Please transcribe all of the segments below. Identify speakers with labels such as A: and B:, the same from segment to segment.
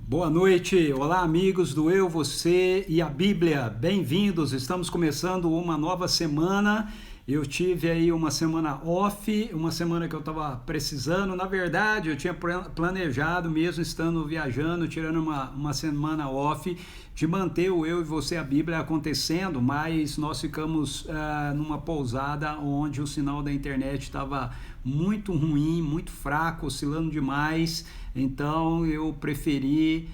A: Boa noite, olá amigos do Eu, Você e a Bíblia, bem-vindos, estamos começando uma nova semana. Eu tive aí uma semana off, uma semana que eu estava precisando, na verdade eu tinha planejado mesmo estando viajando, tirando uma semana off, de manter o Eu e Você a Bíblia acontecendo, mas nós ficamos numa pousada onde o sinal da internet estava muito ruim, muito fraco, oscilando demais, então eu preferi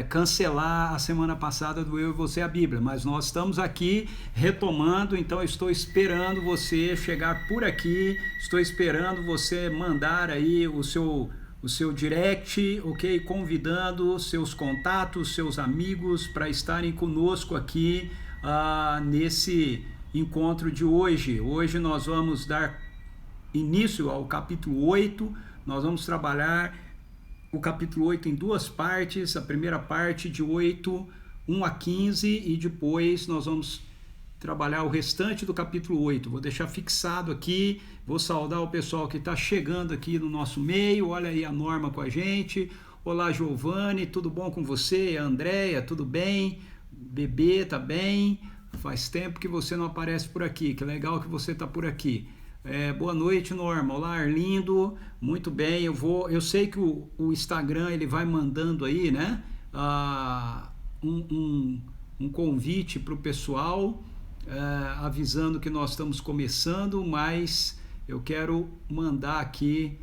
A: cancelar a semana passada do Eu e Você a Bíblia, mas nós estamos aqui retomando, então eu estou esperando você chegar por aqui, estou esperando você mandar aí o seu direct, ok? Convidando seus contatos, seus amigos para estarem conosco aqui nesse encontro de hoje. Hoje nós vamos dar início ao capítulo 8, nós vamos trabalhar o capítulo 8 em duas partes, a primeira parte de 8, 1 a 15 e depois nós vamos trabalhar o restante do capítulo 8. Vou deixar fixado aqui, vou saudar o pessoal que está chegando aqui no nosso meio, olha aí a Norma com a gente, olá Giovanni, tudo bom com você? A Andréia, tudo bem? Bebê, tá bem? Faz tempo que você não aparece por aqui, que legal que você está por aqui. Boa noite, Norma. Olá, Arlindo. Muito bem, eu sei que o Instagram ele vai mandando aí, né? Um convite para o pessoal, avisando que nós estamos começando, mas eu quero mandar aqui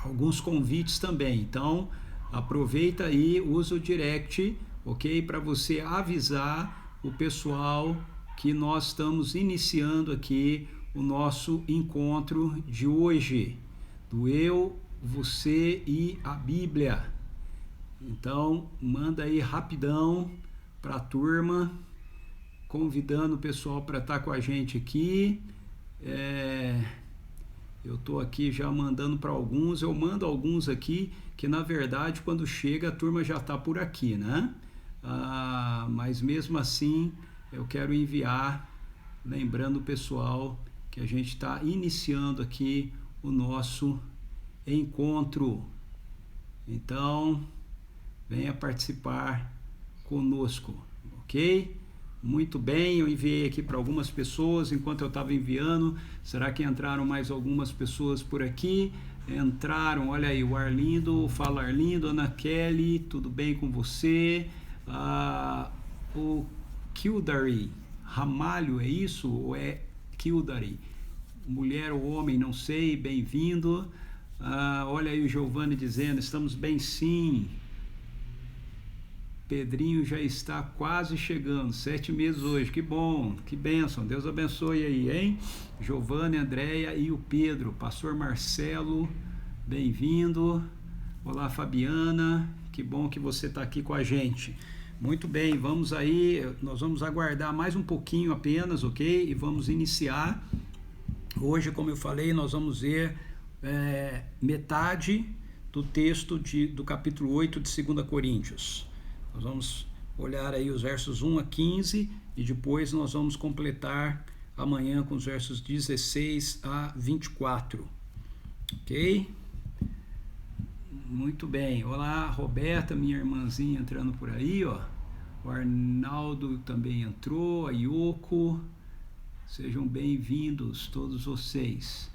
A: alguns convites também. Então, aproveita aí, usa o direct, ok? Para você avisar o pessoal que nós estamos iniciando aqui o nosso encontro de hoje, do Eu, Você e a Bíblia. Então, manda aí rapidão para a turma, convidando o pessoal para estar com a gente aqui. Eu estou aqui já mandando para alguns, eu mando alguns aqui, que na verdade quando chega a turma já está por aqui, né? Mas mesmo assim eu quero enviar, lembrando o pessoal que a gente está iniciando aqui o nosso encontro. Então, venha participar conosco, ok? Muito bem, eu enviei aqui para algumas pessoas enquanto eu estava enviando. Será que entraram mais algumas pessoas por aqui? Entraram, olha aí, o Arlindo, fala Arlindo, Ana Kelly, tudo bem com você? O Kildare, Ramalho, é isso? Ou é Kildare? Mulher ou homem, não sei, bem-vindo. Olha aí o Giovanni dizendo, estamos bem sim. Pedrinho já está quase chegando, 7 meses hoje, que bom, que bênção, Deus abençoe aí, hein? Giovanni, Andréia e o Pedro, pastor Marcelo, bem-vindo. Olá Fabiana, que bom que você está aqui com a gente. Muito bem, vamos aí, nós vamos aguardar mais um pouquinho apenas, ok? E vamos iniciar. Hoje, como eu falei, nós vamos ver metade do texto do capítulo 8 de 2 Coríntios. Nós vamos olhar aí os versos 1 a 15 e depois nós vamos completar amanhã com os versos 16 a 24, ok? Muito bem, olá Roberta, minha irmãzinha entrando por aí, ó. O Arnaldo também entrou, a Yoko, sejam bem-vindos todos vocês.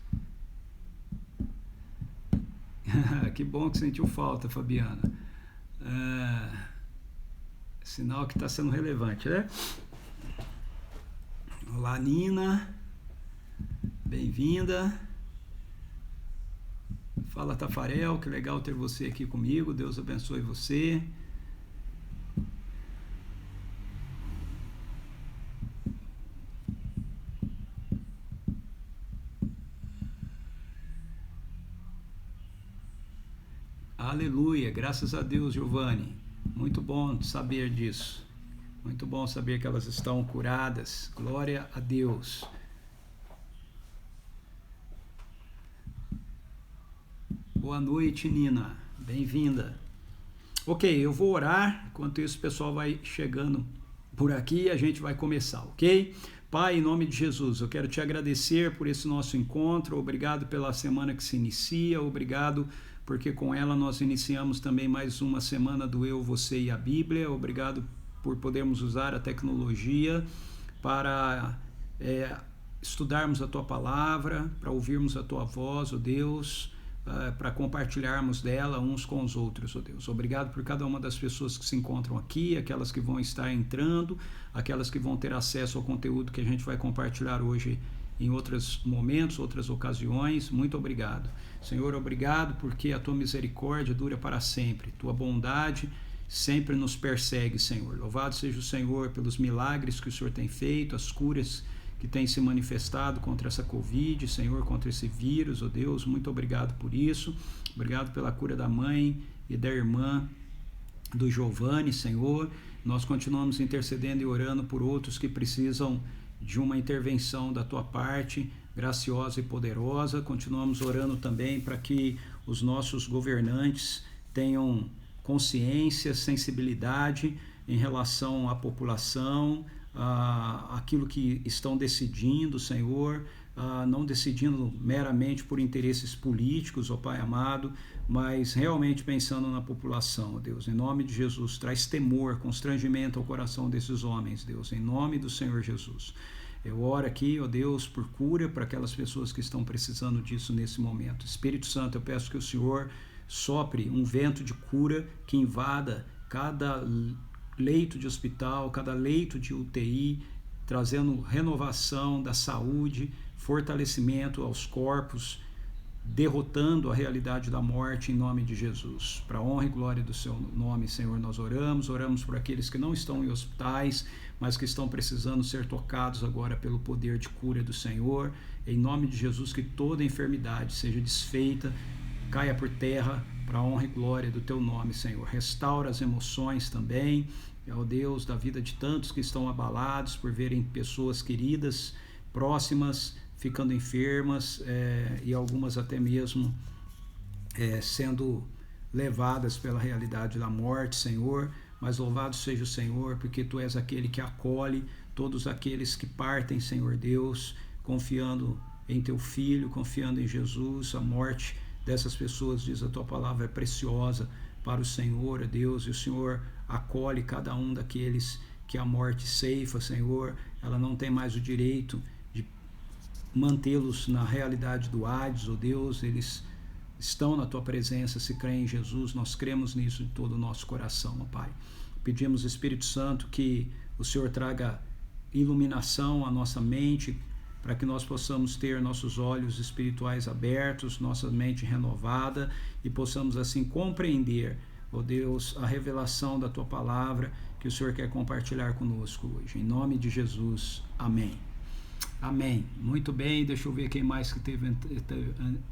A: Que bom que sentiu falta, Fabiana. Sinal que está sendo relevante, né? Olá Nina, bem-vinda. Fala Tafarel, que legal ter você aqui comigo, Deus abençoe você. Aleluia, graças a Deus, Giovanni, muito bom saber disso, muito bom saber que elas estão curadas, glória a Deus. Boa noite, Nina. Bem-vinda. Ok, eu vou orar. Enquanto isso, o pessoal vai chegando por aqui e a gente vai começar, ok? Pai, em nome de Jesus, eu quero te agradecer por esse nosso encontro. Obrigado pela semana que se inicia. Obrigado porque com ela nós iniciamos também mais uma semana do Eu, Você e a Bíblia. Obrigado por podermos usar a tecnologia para estudarmos a Tua Palavra, para ouvirmos a Tua voz, ó Deus, para compartilharmos dela uns com os outros, ó Deus. Obrigado por cada uma das pessoas que se encontram aqui, aquelas que vão estar entrando, aquelas que vão ter acesso ao conteúdo que a gente vai compartilhar hoje em outros momentos, outras ocasiões. Muito obrigado. Senhor, obrigado porque a Tua misericórdia dura para sempre, Tua bondade sempre nos persegue, Senhor. Louvado seja o Senhor pelos milagres que o Senhor tem feito, as curas que tem se manifestado contra essa Covid, Senhor, contra esse vírus, ó Deus, muito obrigado por isso. Obrigado pela cura da mãe e da irmã do Giovanni, Senhor. Nós continuamos intercedendo e orando por outros que precisam de uma intervenção da Tua parte, graciosa e poderosa. Continuamos orando também para que os nossos governantes tenham consciência, sensibilidade em relação à população, aquilo que estão decidindo, Senhor, não decidindo meramente por interesses políticos, ó Pai amado, mas realmente pensando na população, ó Deus. Em nome de Jesus, traz temor, constrangimento ao coração desses homens, Deus, em nome do Senhor Jesus. Eu oro aqui, ó Deus, por cura para aquelas pessoas que estão precisando disso nesse momento. Espírito Santo, eu peço que o Senhor sopre um vento de cura que invada cada leito de hospital, cada leito de UTI, trazendo renovação da saúde, fortalecimento aos corpos, derrotando a realidade da morte em nome de Jesus. Para a honra e glória do Seu nome, Senhor, nós oramos por aqueles que não estão em hospitais, mas que estão precisando ser tocados agora pelo poder de cura do Senhor. Em nome de Jesus, que toda enfermidade seja desfeita, caia por terra, para a honra e glória do Teu nome, Senhor. Restaura as emoções também, ó Deus, da vida de tantos que estão abalados por verem pessoas queridas, próximas, ficando enfermas, e algumas até mesmo sendo levadas pela realidade da morte, Senhor. Mas louvado seja o Senhor, porque Tu és aquele que acolhe todos aqueles que partem, Senhor Deus, confiando em Teu Filho, confiando em Jesus. A morte dessas pessoas, diz a Tua palavra, é preciosa para o Senhor, Deus, e o Senhor acolhe cada um daqueles que a morte ceifa, Senhor. Ela não tem mais o direito de mantê-los na realidade do Hades, ó Deus. Eles estão na Tua presença, se creem em Jesus. Nós cremos nisso de todo o nosso coração, ó Pai. Pedimos, Espírito Santo, que o Senhor traga iluminação à nossa mente, para que nós possamos ter nossos olhos espirituais abertos, nossa mente renovada, e possamos assim compreender, ó Deus, a revelação da Tua palavra que o Senhor quer compartilhar conosco hoje. Em nome de Jesus, amém. Amém. Muito bem, deixa eu ver quem mais que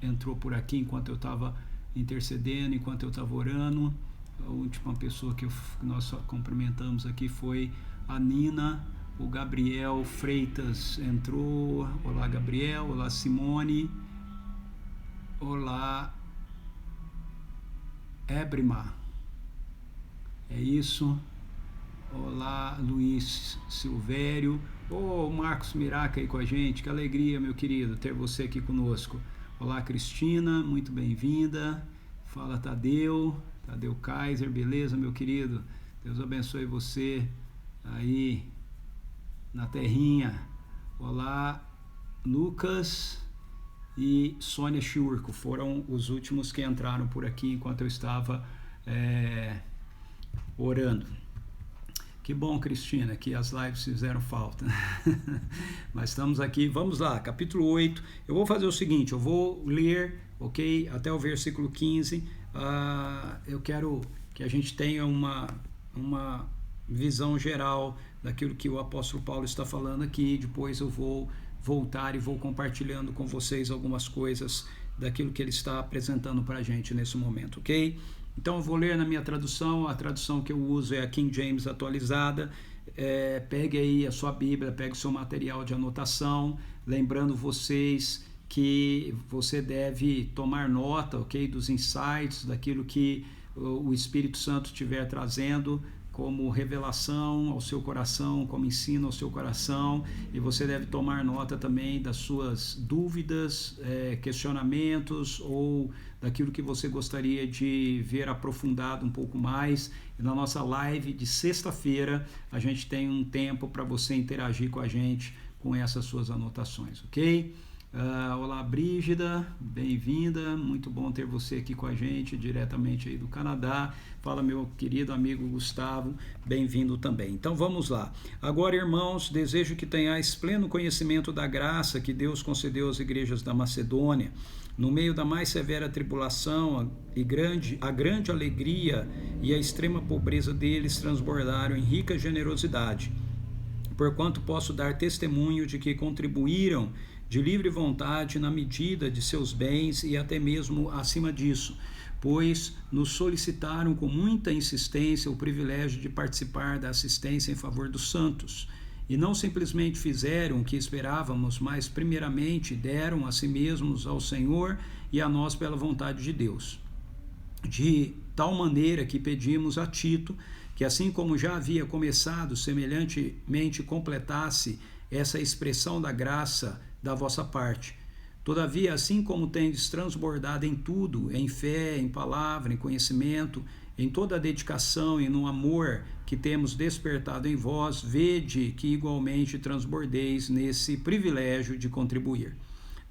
A: entrou por aqui enquanto eu estava intercedendo, enquanto eu estava orando. A última pessoa que nós cumprimentamos aqui foi a Nina. O Gabriel Freitas entrou. Olá, Gabriel. Olá, Simone. Olá, Ébrima. É isso. Olá, Luiz Silvério. Ô, Marcos Miraca aí com a gente. Que alegria, meu querido, ter você aqui conosco. Olá, Cristina. Muito bem-vinda. Fala, Tadeu. Tadeu Kaiser. Beleza, meu querido? Deus abençoe você aí na terrinha. Olá, Lucas e Sônia Churco, foram os últimos que entraram por aqui enquanto eu estava orando. Que bom, Cristina, que as lives fizeram falta. Mas estamos aqui, vamos lá, capítulo 8. Eu vou fazer o seguinte, eu vou ler, ok, até o versículo 15. Eu quero que a gente tenha uma visão geral daquilo que o apóstolo Paulo está falando aqui. Depois eu vou voltar e vou compartilhando com vocês algumas coisas daquilo que ele está apresentando para a gente nesse momento, ok? Então eu vou ler na minha tradução. A tradução que eu uso é a King James atualizada. Pegue aí a sua Bíblia, pegue o seu material de anotação, lembrando vocês que você deve tomar nota, ok, dos insights, daquilo que o Espírito Santo estiver trazendo como revelação ao seu coração, como ensino ao seu coração, e você deve tomar nota também das suas dúvidas, questionamentos ou daquilo que você gostaria de ver aprofundado um pouco mais. E na nossa live de sexta-feira, a gente tem um tempo para você interagir com a gente com essas suas anotações, ok? Olá, Brígida, bem-vinda, muito bom ter você aqui com a gente, diretamente aí do Canadá. Fala, meu querido amigo Gustavo, bem-vindo também. Então vamos lá. Agora, irmãos, desejo que tenhais pleno conhecimento da graça que Deus concedeu às igrejas da Macedônia, no meio da mais severa tribulação, a grande alegria e a extrema pobreza deles transbordaram em rica generosidade, porquanto posso dar testemunho de que contribuíram de livre vontade na medida de seus bens e até mesmo acima disso, pois nos solicitaram com muita insistência o privilégio de participar da assistência em favor dos santos. E não simplesmente fizeram o que esperávamos, mas primeiramente deram a si mesmos ao Senhor e a nós pela vontade de Deus. De tal maneira que pedimos a Tito que, assim como já havia começado, semelhantemente completasse essa expressão da graça da vossa parte. Todavia, assim como tendes transbordado em tudo, em fé, em palavra, em conhecimento, em toda a dedicação e no amor que temos despertado em vós, vede que igualmente transbordeis nesse privilégio de contribuir.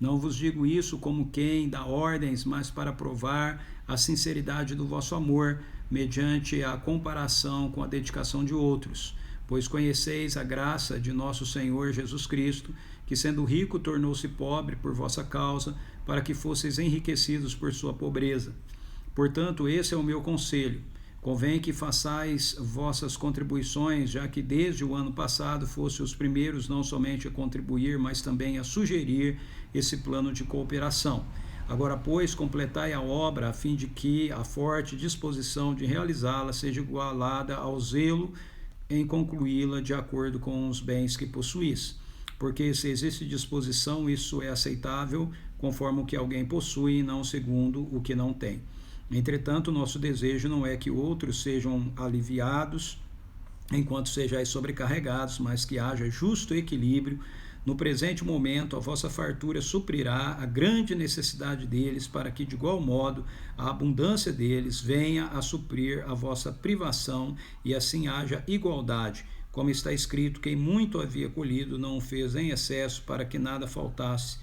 A: Não vos digo isso como quem dá ordens, mas para provar a sinceridade do vosso amor, mediante a comparação com a dedicação de outros. Pois conheceis a graça de nosso Senhor Jesus Cristo, que sendo rico tornou-se pobre por vossa causa, para que fosseis enriquecidos por sua pobreza. Portanto, esse é o meu conselho. Convém que façais vossas contribuições, já que desde o ano passado fosse os primeiros não somente a contribuir, mas também a sugerir esse plano de cooperação. Agora, pois, completai a obra, a fim de que a forte disposição de realizá-la seja igualada ao zelo em concluí-la de acordo com os bens que possuís. Porque se existe disposição, isso é aceitável, conforme o que alguém possui, e não segundo o que não tem. Entretanto, nosso desejo não é que outros sejam aliviados, enquanto sejais sobrecarregados, mas que haja justo equilíbrio. No presente momento, a vossa fartura suprirá a grande necessidade deles, para que, de igual modo, a abundância deles venha a suprir a vossa privação, e assim haja igualdade. Como está escrito, quem muito havia colhido não o fez em excesso, para que nada faltasse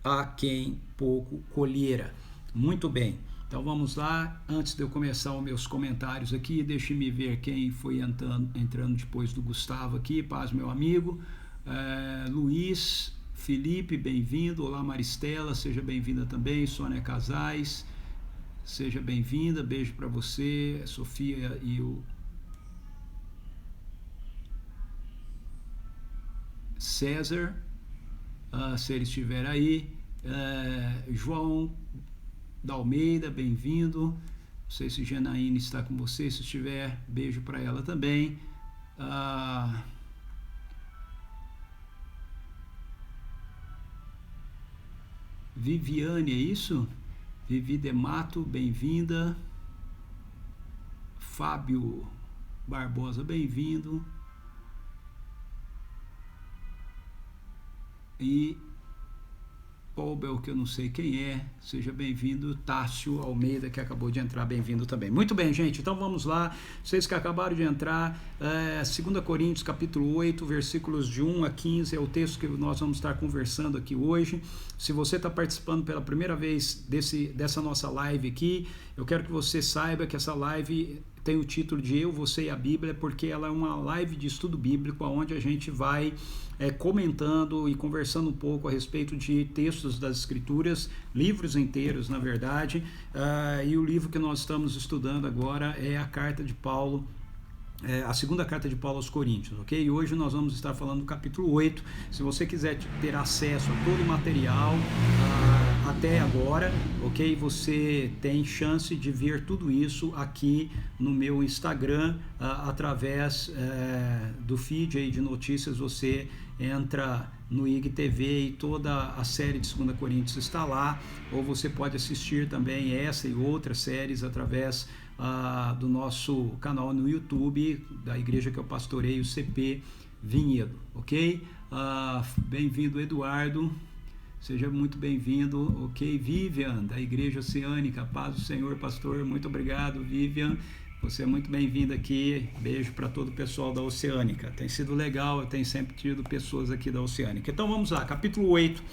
A: a quem pouco colhera. Muito bem, então vamos lá. Antes de eu começar os meus comentários aqui, deixe-me ver quem foi entrando depois do Gustavo aqui. Paz, meu amigo. Luiz, Felipe, bem-vindo. Olá, Maristela, seja bem-vinda também. Sônia Casais, seja bem-vinda. Beijo para você. Sofia e o César, se ele estiver aí. João da Almeida, bem-vindo. Não sei se Janaína está com você. Se estiver, beijo para ela também. Viviane, é isso? Vivi Demato, bem-vinda. Fábio Barbosa, bem-vindo. E Paul, que eu não sei quem é, seja bem-vindo. Tássio Almeida, que acabou de entrar, bem-vindo também. Muito bem, gente, então vamos lá. Vocês que acabaram de entrar, 2 Coríntios capítulo 8, versículos de 1 a 15, é o texto que nós vamos estar conversando aqui hoje. Se você está participando pela primeira vez dessa nossa live aqui, eu quero que você saiba que essa live tem o título de Eu, Você e a Bíblia, porque ela é uma live de estudo bíblico, onde a gente vai comentando e conversando um pouco a respeito de textos das Escrituras, livros inteiros, na verdade, e o livro que nós estamos estudando agora é a carta de Paulo, a segunda carta de Paulo aos Coríntios, ok? E hoje nós vamos estar falando do capítulo 8. Se você quiser ter acesso a todo o material até agora, ok? Você tem chance de ver tudo isso aqui no meu Instagram, através do feed aí de notícias. Você entra no IGTV e toda a série de 2 Coríntios está lá, ou você pode assistir também essa e outras séries através do nosso canal no YouTube, da igreja que eu pastoreio, CP Vinhedo, ok? Bem-vindo, Eduardo, seja muito bem-vindo, ok? Vivian, da Igreja Oceânica, paz do Senhor, pastor, muito obrigado, Vivian, você é muito bem-vindo aqui, beijo para todo o pessoal da Oceânica, tem sido legal, eu tenho sempre tido pessoas aqui da Oceânica. Então vamos lá, capítulo 8.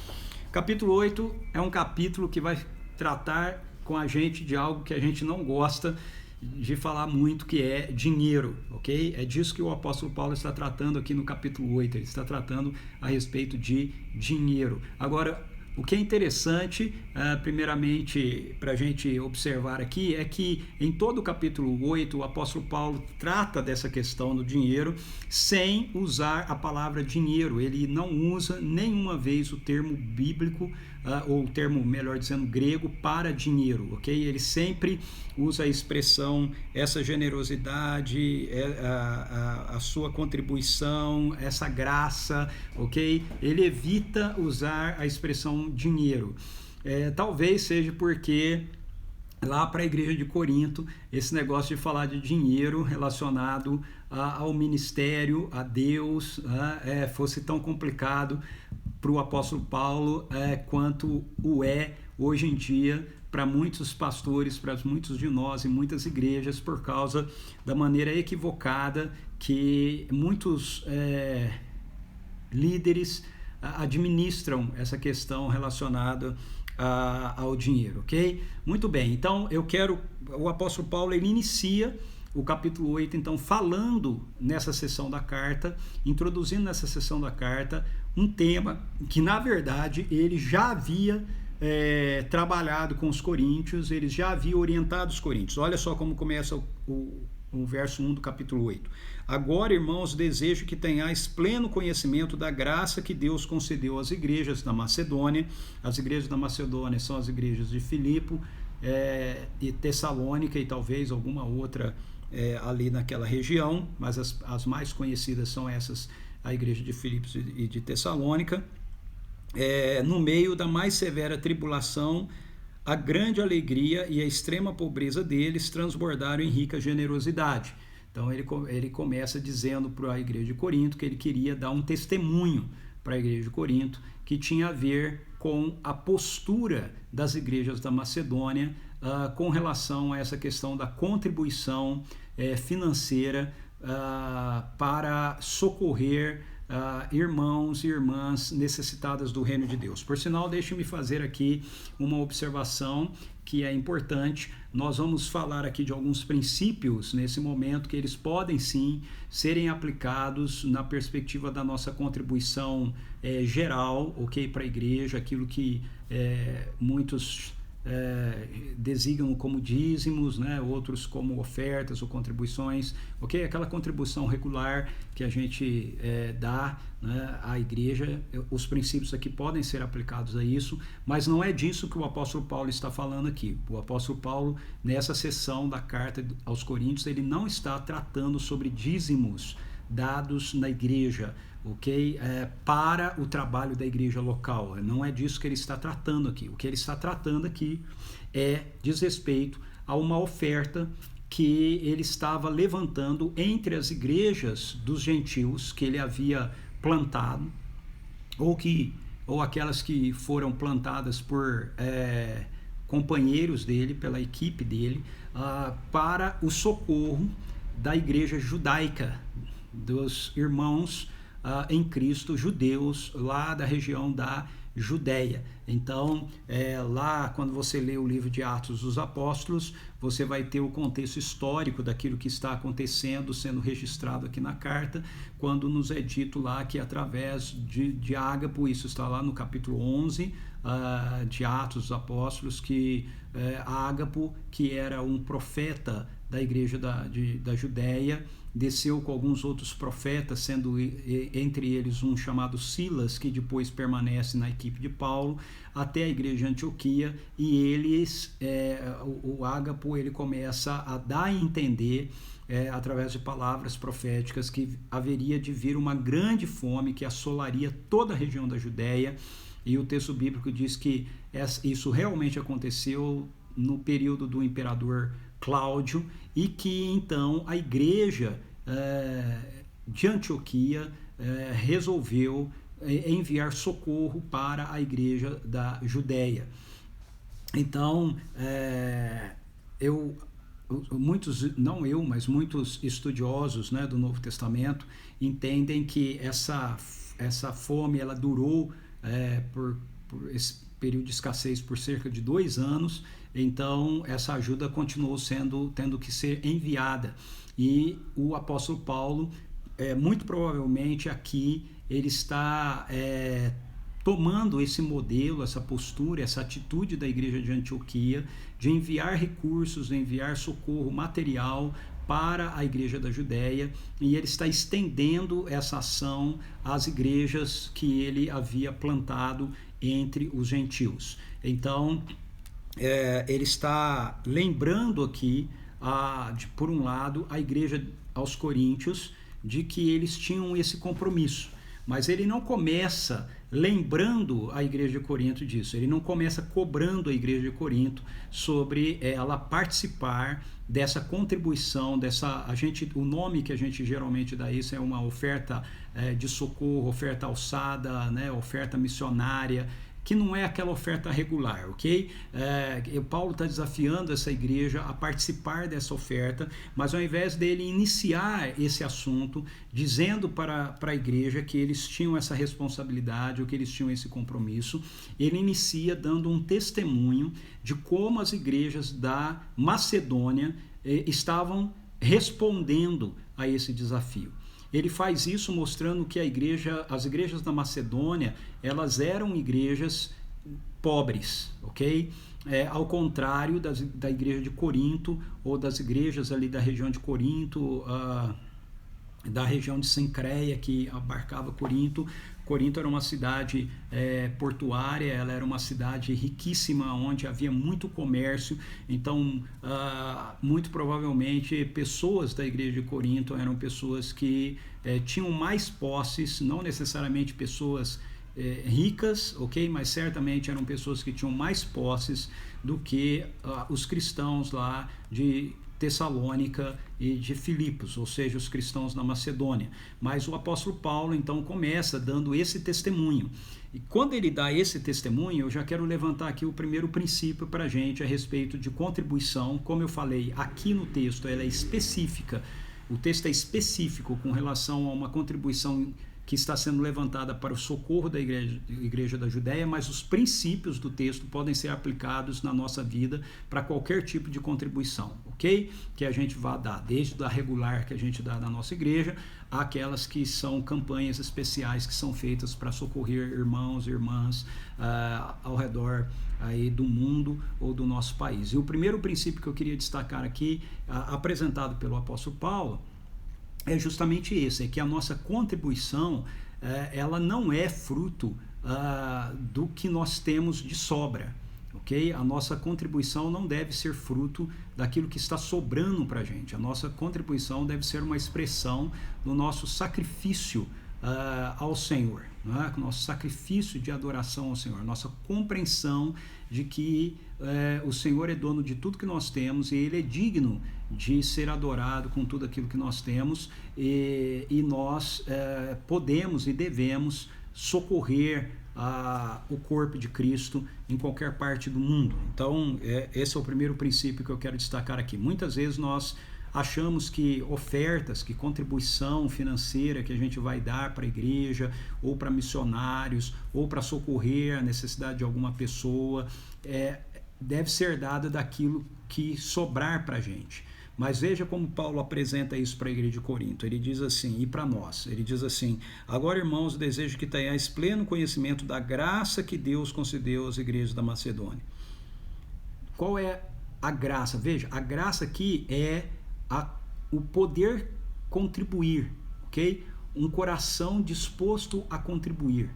A: Capítulo 8 é um capítulo que vai tratar com a gente de algo que a gente não gosta de falar muito, que é dinheiro, ok? É disso que o apóstolo Paulo está tratando aqui no capítulo 8, ele está tratando a respeito de dinheiro. Agora, o que é interessante, primeiramente, para a gente observar aqui, é que em todo o capítulo 8, o apóstolo Paulo trata dessa questão do dinheiro sem usar a palavra dinheiro. Ele não usa nenhuma vez o termo bíblico, ou o termo, melhor dizendo, grego, para dinheiro, ok? Ele sempre usa a expressão, essa generosidade, a sua contribuição, essa graça, ok? Ele evita usar a expressão dinheiro. Talvez seja porque lá para a igreja de Corinto, esse negócio de falar de dinheiro relacionado ao ministério, a Deus, fosse tão complicado para o apóstolo Paulo quanto o é hoje em dia para muitos pastores, para muitos de nós e muitas igrejas, por causa da maneira equivocada que muitos líderes administram essa questão relacionada ao dinheiro, ok? Muito bem, então o apóstolo Paulo, ele inicia o capítulo 8, então, falando nessa seção da carta, introduzindo nessa seção da carta um tema que, na verdade, ele já havia trabalhado com os coríntios, ele já havia orientado os coríntios. Olha só como começa o verso 1 do capítulo 8. Agora, irmãos, desejo que tenhais pleno conhecimento da graça que Deus concedeu às igrejas da Macedônia. As igrejas da Macedônia são as igrejas de Filipe e Tessalônica e talvez alguma outra ali naquela região, mas as mais conhecidas são essas, a igreja de Filipos e de Tessalônica. No meio da mais severa tribulação, a grande alegria e a extrema pobreza deles transbordaram em rica generosidade. Então ele começa dizendo para a igreja de Corinto que ele queria dar um testemunho para a igreja de Corinto que tinha a ver com a postura das igrejas da Macedônia com relação a essa questão da contribuição financeira para socorrer irmãos e irmãs necessitadas do reino de Deus. Por sinal, deixe-me fazer aqui uma observação que é importante. Nós vamos falar aqui de alguns princípios nesse momento que eles podem sim serem aplicados na perspectiva da nossa contribuição geral, ok, para a igreja, aquilo que muitos designam como dízimos, né? Outros como ofertas ou contribuições, ok? Aquela contribuição regular que a gente dá, né, à igreja. Os princípios aqui podem ser aplicados a isso, mas não é disso que o apóstolo Paulo está falando aqui. O apóstolo Paulo, nessa seção da carta aos Coríntios, ele não está tratando sobre dízimos dados na igreja, ok? Para o trabalho da igreja local. Não é disso que ele está tratando aqui. O que ele está tratando aqui diz respeito a uma oferta que ele estava levantando entre as igrejas dos gentios que ele havia plantado, ou aquelas que foram plantadas por companheiros dele, pela equipe dele, para o socorro da igreja judaica, dos irmãos em Cristo, judeus lá da região da Judéia. Então, lá quando você lê o livro de Atos dos Apóstolos, você vai ter o contexto histórico daquilo que está acontecendo, sendo registrado aqui na carta, quando nos é dito lá que através de Ágapo, isso está lá no capítulo 11 de Atos dos Apóstolos, que Ágapo, que era um profeta da igreja da Judéia, desceu com alguns outros profetas, sendo entre eles um chamado Silas, que depois permanece na equipe de Paulo. até a igreja de Antioquia, e eles, o Ágapo, ele começa a dar a entender, através de palavras proféticas, que haveria de vir uma grande fome que assolaria toda a região da Judéia, e o texto bíblico diz que isso realmente aconteceu no período do imperador Cláudio, e que então a igreja de Antioquia resolveu enviar socorro para a igreja da Judéia. Então, muitos, não eu, mas muitos estudiosos, né, do Novo Testamento entendem que essa fome ela durou por esse período de escassez por cerca de 2 anos. Então essa ajuda continuou tendo que ser enviada, e o apóstolo Paulo, muito provavelmente aqui, ele está tomando esse modelo, essa postura, essa atitude da igreja de Antioquia, de enviar recursos, de enviar socorro material para a igreja da Judéia, e ele está estendendo essa ação às igrejas que ele havia plantado entre os gentios. Então, ele está lembrando aqui, por um lado, a igreja aos Coríntios, de que eles tinham esse compromisso, mas ele não começa lembrando a igreja de Corinto disso, ele não começa cobrando a igreja de Corinto sobre ela participar dessa contribuição, o nome que a gente geralmente dá isso é uma oferta de socorro, oferta alçada, né, oferta missionária, que não é aquela oferta regular, ok? Paulo está desafiando essa igreja a participar dessa oferta, mas ao invés dele iniciar esse assunto, dizendo para a igreja que eles tinham essa responsabilidade, ou que eles tinham esse compromisso, ele inicia dando um testemunho de como as igrejas da Macedônia estavam respondendo a esse desafio. Ele faz isso mostrando que as igrejas da Macedônia, elas eram igrejas pobres, ok? Ao contrário da igreja de Corinto, ou das igrejas ali da região de Corinto, da região de Cencreia, que abarcava Corinto. Corinto era uma cidade portuária, ela era uma cidade riquíssima, onde havia muito comércio. Então, muito provavelmente, pessoas da igreja de Corinto eram pessoas que tinham mais posses, não necessariamente pessoas ricas, ok? Mas certamente eram pessoas que tinham mais posses do que os cristãos lá de Tessalônica e de Filipos, ou seja, os cristãos na Macedônia. Mas o apóstolo Paulo então começa dando esse testemunho, e quando ele dá esse testemunho, eu já quero levantar aqui o primeiro princípio para a gente a respeito de contribuição. Como eu falei, aqui no texto ela é específica, o texto é específico com relação a uma contribuição que está sendo levantada para o socorro da igreja da Judéia, mas os princípios do texto podem ser aplicados na nossa vida para qualquer tipo de contribuição, ok? Que a gente vá dar, desde a regular que a gente dá na nossa igreja, àquelas que são campanhas especiais que são feitas para socorrer irmãos e irmãs ao redor aí do mundo ou do nosso país. E o primeiro princípio que eu queria destacar aqui, apresentado pelo apóstolo Paulo, é justamente esse, é que a nossa contribuição, ela não é fruto do que nós temos de sobra, ok? A nossa contribuição não deve ser fruto daquilo que está sobrando para a gente. A nossa contribuição deve ser uma expressão do nosso sacrifício ao Senhor, né? Nosso sacrifício de adoração ao Senhor, nossa compreensão de que o Senhor é dono de tudo que nós temos e Ele é digno de ser adorado com tudo aquilo que nós temos, e nós podemos e devemos socorrer o corpo de Cristo em qualquer parte do mundo. Então, esse é o primeiro princípio que eu quero destacar aqui. Muitas vezes nós achamos que ofertas, que contribuição financeira que a gente vai dar para a igreja, ou para missionários, ou para socorrer a necessidade de alguma pessoa, deve ser dada daquilo que sobrar para a gente. Mas veja como Paulo apresenta isso para a igreja de Corinto. Ele diz assim, e para nós, ele diz assim: agora, irmãos, desejo que tenhais pleno conhecimento da graça que Deus concedeu às igrejas da Macedônia. Qual é a graça? Veja, a graça aqui é o poder contribuir, ok? Um coração disposto a contribuir.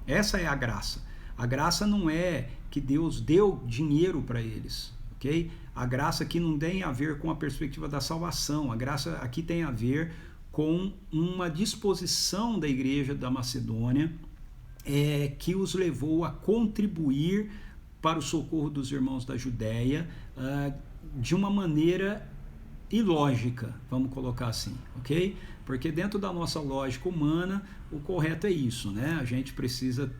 A: Essa é a graça. A graça não é que Deus deu dinheiro para eles, ok? A graça aqui não tem a ver com a perspectiva da salvação. A graça aqui tem a ver com uma disposição da igreja da Macedônia que os levou a contribuir para o socorro dos irmãos da Judéia de uma maneira ilógica, vamos colocar assim, ok? Porque dentro da nossa lógica humana, o correto é isso, né? A gente precisa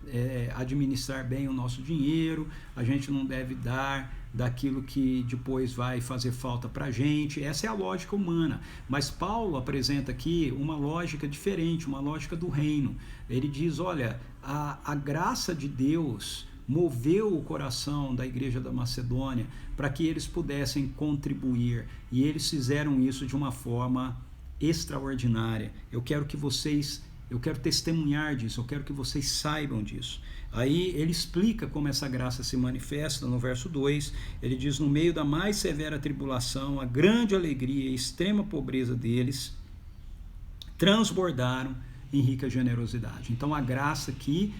A: administrar bem o nosso dinheiro, a gente não deve dar daquilo que depois vai fazer falta para a gente. Essa é a lógica humana. Mas Paulo apresenta aqui uma lógica diferente, uma lógica do reino. Ele diz, olha, a graça de Deus moveu o coração da igreja da Macedônia para que eles pudessem contribuir, e eles fizeram isso de uma forma extraordinária. Eu quero testemunhar disso, eu quero que vocês saibam disso. Aí ele explica como essa graça se manifesta no verso 2, ele diz, no meio da mais severa tribulação, a grande alegria e extrema pobreza deles transbordaram em rica generosidade. Então a graça aqui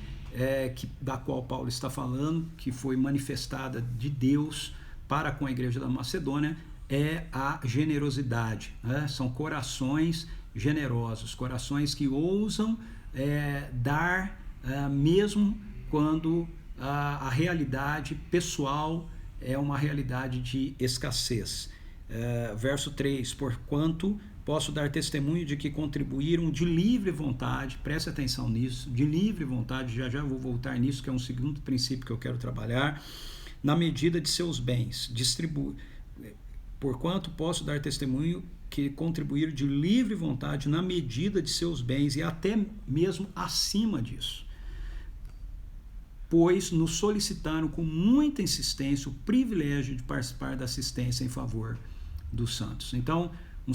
A: da qual Paulo está falando, que foi manifestada de Deus para com a igreja da Macedônia, é a generosidade, né? São corações generosos, corações que ousam dar mesmo quando a realidade pessoal é uma realidade de escassez. Verso 3, porquanto posso dar testemunho de que contribuíram de livre vontade, preste atenção nisso, de livre vontade, já vou voltar nisso, que é um segundo princípio que eu quero trabalhar, na medida de seus bens, porquanto posso dar testemunho que contribuíram de livre vontade na medida de seus bens e até mesmo acima disso, pois nos solicitaram com muita insistência o privilégio de participar da assistência em favor dos santos. Então, um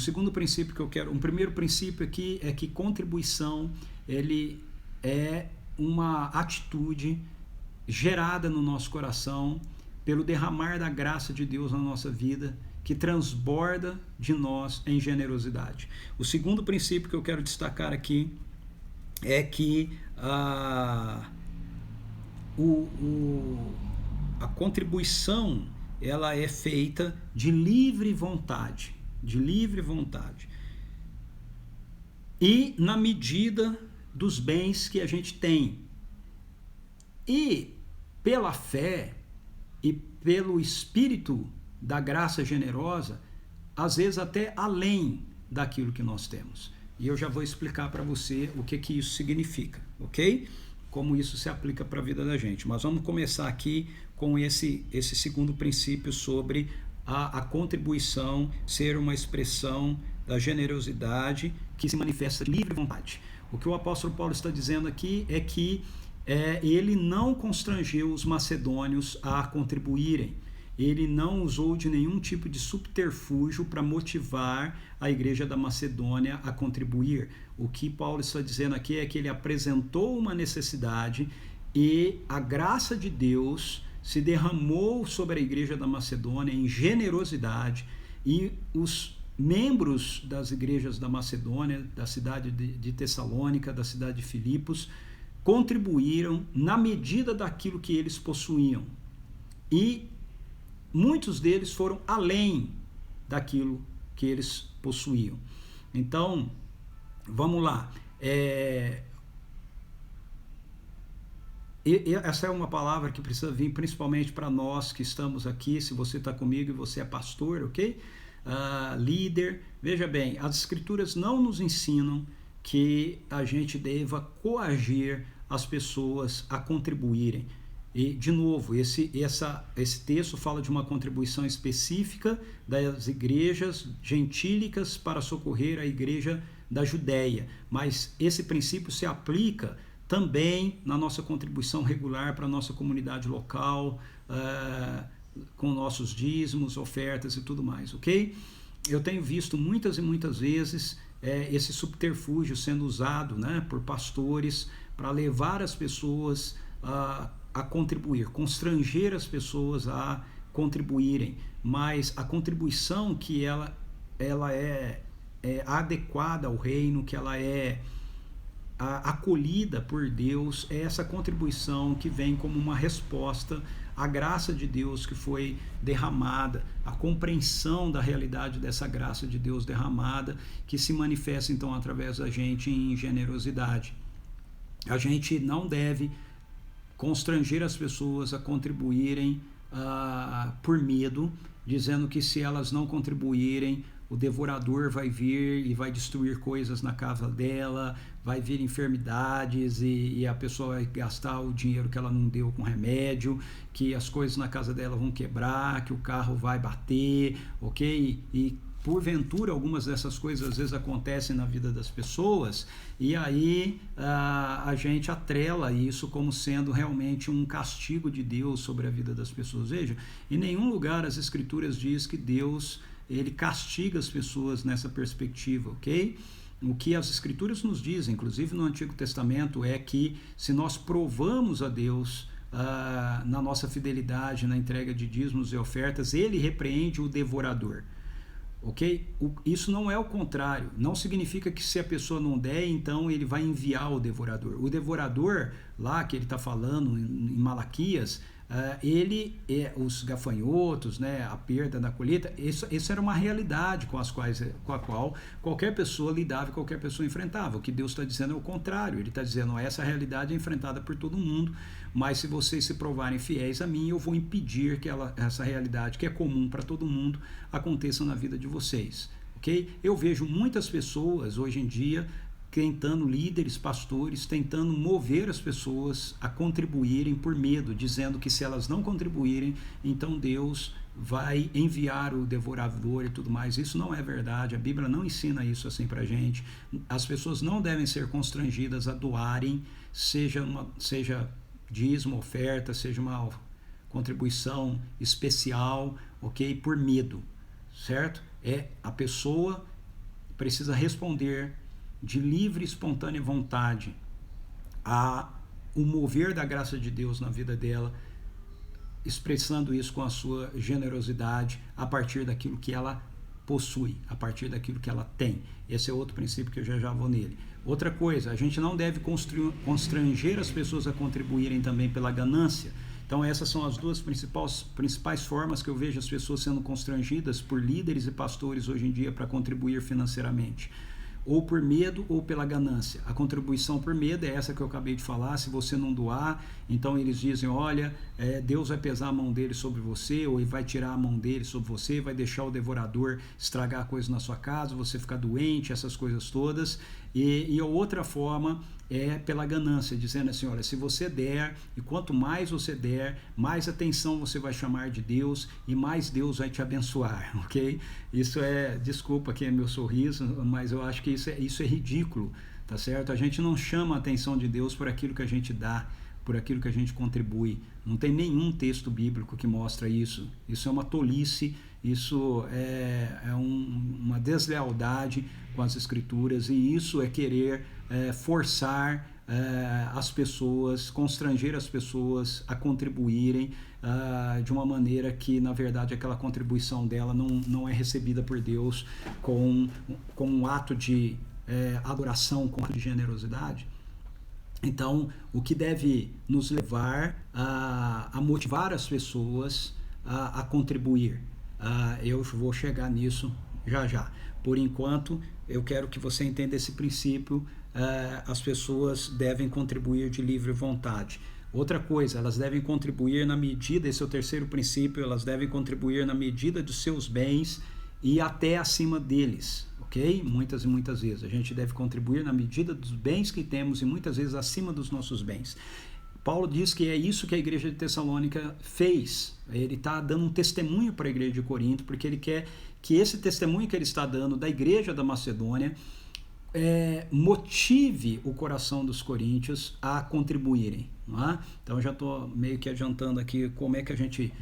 A: primeiro princípio aqui é que contribuição, ele é uma atitude gerada no nosso coração pelo derramar da graça de Deus na nossa vida, que transborda de nós em generosidade. O segundo princípio que eu quero destacar aqui é que a contribuição, ela é feita de livre vontade, e na medida dos bens que a gente tem, e pela fé e pelo espírito da graça generosa, às vezes até além daquilo que nós temos. E eu já vou explicar para você o que isso significa, ok? Como isso se aplica para a vida da gente. Mas vamos começar aqui com esse segundo princípio sobre a contribuição ser uma expressão da generosidade que se manifesta de livre vontade. O que o apóstolo Paulo está dizendo aqui é que ele não constrangeu os macedônios a contribuírem. Ele não usou de nenhum tipo de subterfúgio para motivar a igreja da Macedônia a contribuir. O que Paulo está dizendo aqui é que ele apresentou uma necessidade e a graça de Deus se derramou sobre a igreja da Macedônia em generosidade, e os membros das igrejas da Macedônia, da cidade de Tessalônica, da cidade de Filipos, contribuíram na medida daquilo que eles possuíam. E muitos deles foram além daquilo que eles possuíam. Então, vamos lá. Essa é uma palavra que precisa vir principalmente para nós que estamos aqui. Se você está comigo e você é pastor, ok? Líder. Veja bem, as escrituras não nos ensinam que a gente deva coagir as pessoas a contribuírem. E, de novo, esse texto fala de uma contribuição específica das igrejas gentílicas para socorrer a igreja da Judéia, mas esse princípio se aplica também na nossa contribuição regular para a nossa comunidade local, com nossos dízimos, ofertas e tudo mais, ok? Eu tenho visto muitas e muitas vezes esse subterfúgio sendo usado, né, por pastores para levar as pessoas a contribuir, constranger as pessoas a contribuírem, mas a contribuição que ela é adequada ao reino, que ela é acolhida por Deus, é essa contribuição que vem como uma resposta à graça de Deus que foi derramada, a compreensão da realidade dessa graça de Deus derramada, que se manifesta então através da gente em generosidade. A gente não deve constranger as pessoas a contribuírem por medo, dizendo que se elas não contribuírem, o devorador vai vir e vai destruir coisas na casa dela, vai vir enfermidades e a pessoa vai gastar o dinheiro que ela não deu com remédio, que as coisas na casa dela vão quebrar, que o carro vai bater, ok? E porventura algumas dessas coisas às vezes acontecem na vida das pessoas, e aí a gente atrela isso como sendo realmente um castigo de Deus sobre a vida das pessoas. Veja, em nenhum lugar as escrituras diz que Deus ele castiga as pessoas nessa perspectiva, ok? O que as escrituras nos dizem, inclusive no Antigo Testamento, é que se nós provamos a Deus na nossa fidelidade, na entrega de dízimos e ofertas, ele repreende o devorador. Ok? Isso não é o contrário. Não significa que se a pessoa não der, então ele vai enviar o devorador. O devorador, lá que ele está falando em Malaquias, os gafanhotos, né, a perda da colheita, isso era uma realidade com a qual qualquer pessoa lidava e qualquer pessoa enfrentava. O que Deus está dizendo é o contrário. Ele está dizendo, essa realidade é enfrentada por todo mundo, mas se vocês se provarem fiéis a mim, eu vou impedir que essa realidade, que é comum para todo mundo, aconteça na vida de vocês. Okay? Eu vejo muitas pessoas hoje em dia tentando, líderes, pastores, tentando mover as pessoas a contribuírem por medo, dizendo que se elas não contribuírem, então Deus vai enviar o devorador e tudo mais. Isso não é verdade, a Bíblia não ensina isso assim pra gente. As pessoas não devem ser constrangidas a doarem, seja dízimo, oferta, seja uma contribuição especial, ok? Por medo, certo? A pessoa precisa responder de livre e espontânea vontade o mover da graça de Deus na vida dela, expressando isso com a sua generosidade a partir daquilo que ela possui, a partir daquilo que ela tem. Esse é outro princípio que eu já vou nele. Outra coisa, a gente não deve constranger as pessoas a contribuírem também pela ganância. Então essas são as duas principais formas que eu vejo as pessoas sendo constrangidas por líderes e pastores hoje em dia para contribuir financeiramente. Ou por medo ou pela ganância. A contribuição por medo é essa que eu acabei de falar. Se você não doar, então eles dizem, olha, Deus vai pesar a mão dele sobre você, ou ele vai tirar a mão dele sobre você, vai deixar o devorador estragar coisas na sua casa, você ficar doente, essas coisas todas. E a outra forma é pela ganância, dizendo assim, olha, se você der, e quanto mais você der, mais atenção você vai chamar de Deus e mais Deus vai te abençoar, ok? Isso desculpa aqui é meu sorriso, mas eu acho que isso é ridículo, tá certo? A gente não chama a atenção de Deus por aquilo que a gente dá, por aquilo que a gente contribui. Não tem nenhum texto bíblico que mostra isso. Isso é uma tolice, isso é uma deslealdade com as escrituras, e isso é querer forçar as pessoas, constranger as pessoas a contribuírem de uma maneira que, na verdade, aquela contribuição dela não é recebida por Deus com um ato de adoração, com um ato de generosidade. Então, o que deve nos levar a motivar as pessoas a contribuir. Eu vou chegar nisso já. Por enquanto, eu quero que você entenda esse princípio. As pessoas devem contribuir de livre vontade. Outra coisa, elas devem contribuir na medida, esse é o terceiro princípio, elas devem contribuir na medida dos seus bens e até acima deles. Ok? Muitas e muitas vezes. A gente deve contribuir na medida dos bens que temos e muitas vezes acima dos nossos bens. Paulo diz que é isso que a igreja de Tessalônica fez. Ele está dando um testemunho para a igreja de Corinto, porque ele quer que esse testemunho que ele está dando da igreja da Macedônia motive o coração dos coríntios a contribuírem. Não é? Então, eu já estou meio que adiantando aqui como é que a gente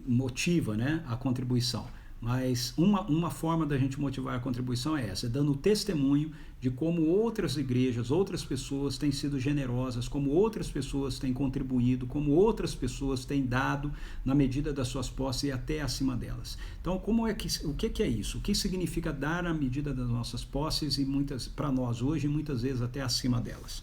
A: motiva, né, a contribuição. Mas uma forma da gente motivar a contribuição é essa, dando testemunho de como outras igrejas, outras pessoas têm sido generosas, como outras pessoas têm contribuído, como outras pessoas têm dado na medida das suas posses e até acima delas. Então, o que é isso? O que significa dar na medida das nossas posses e para nós hoje, muitas vezes até acima delas?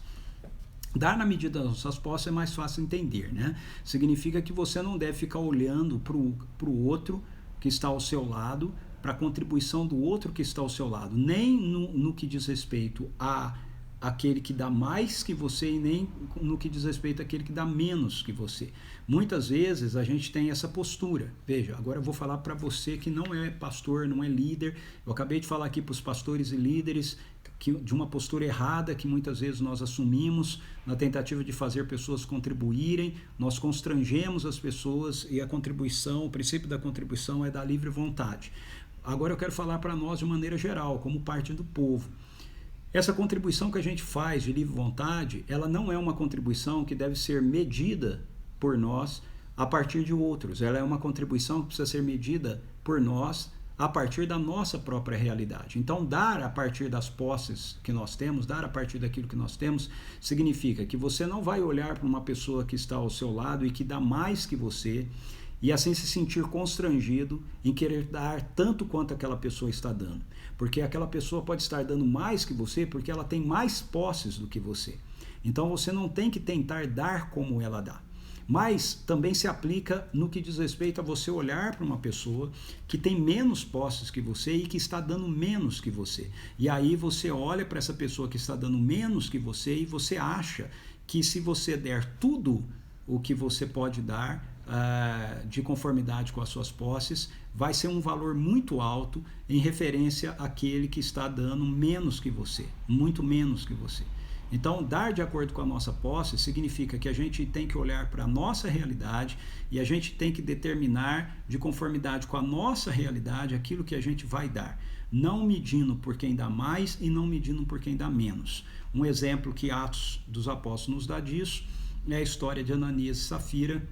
A: Dar na medida das nossas posses é mais fácil entender, né? Significa que você não deve ficar olhando para o outro que está ao seu lado, para a contribuição do outro que está ao seu lado, nem no que diz respeito a aquele que dá mais que você e nem no que diz respeito àquele que dá menos que você. Muitas vezes a gente tem essa postura. Veja, agora eu vou falar para você que não é pastor, não é líder. Eu acabei de falar aqui para os pastores e líderes de uma postura errada que muitas vezes nós assumimos na tentativa de fazer pessoas contribuírem. Nós constrangemos as pessoas e a contribuição, o princípio da contribuição é da livre vontade. Agora eu quero falar para nós de maneira geral, como parte do povo. Essa contribuição que a gente faz de livre vontade, ela não é uma contribuição que deve ser medida por nós a partir de outros. Ela é uma contribuição que precisa ser medida por nós a partir da nossa própria realidade. Então, dar a partir das posses que nós temos, dar a partir daquilo que nós temos, significa que você não vai olhar para uma pessoa que está ao seu lado e que dá mais que você, e assim se sentir constrangido em querer dar tanto quanto aquela pessoa está dando. Porque aquela pessoa pode estar dando mais que você porque ela tem mais posses do que você. Então você não tem que tentar dar como ela dá. Mas também se aplica no que diz respeito a você olhar para uma pessoa que tem menos posses que você e que está dando menos que você. E aí você olha para essa pessoa que está dando menos que você e você acha que se você der tudo o que você pode dar, de conformidade com as suas posses, vai ser um valor muito alto em referência àquele que está dando menos que você, muito menos que você. Então, dar de acordo com a nossa posse significa que a gente tem que olhar para a nossa realidade e a gente tem que determinar de conformidade com a nossa realidade aquilo que a gente vai dar, não medindo por quem dá mais e não medindo por quem dá menos. Um exemplo que Atos dos Apóstolos nos dá disso é a história de Ananias e Safira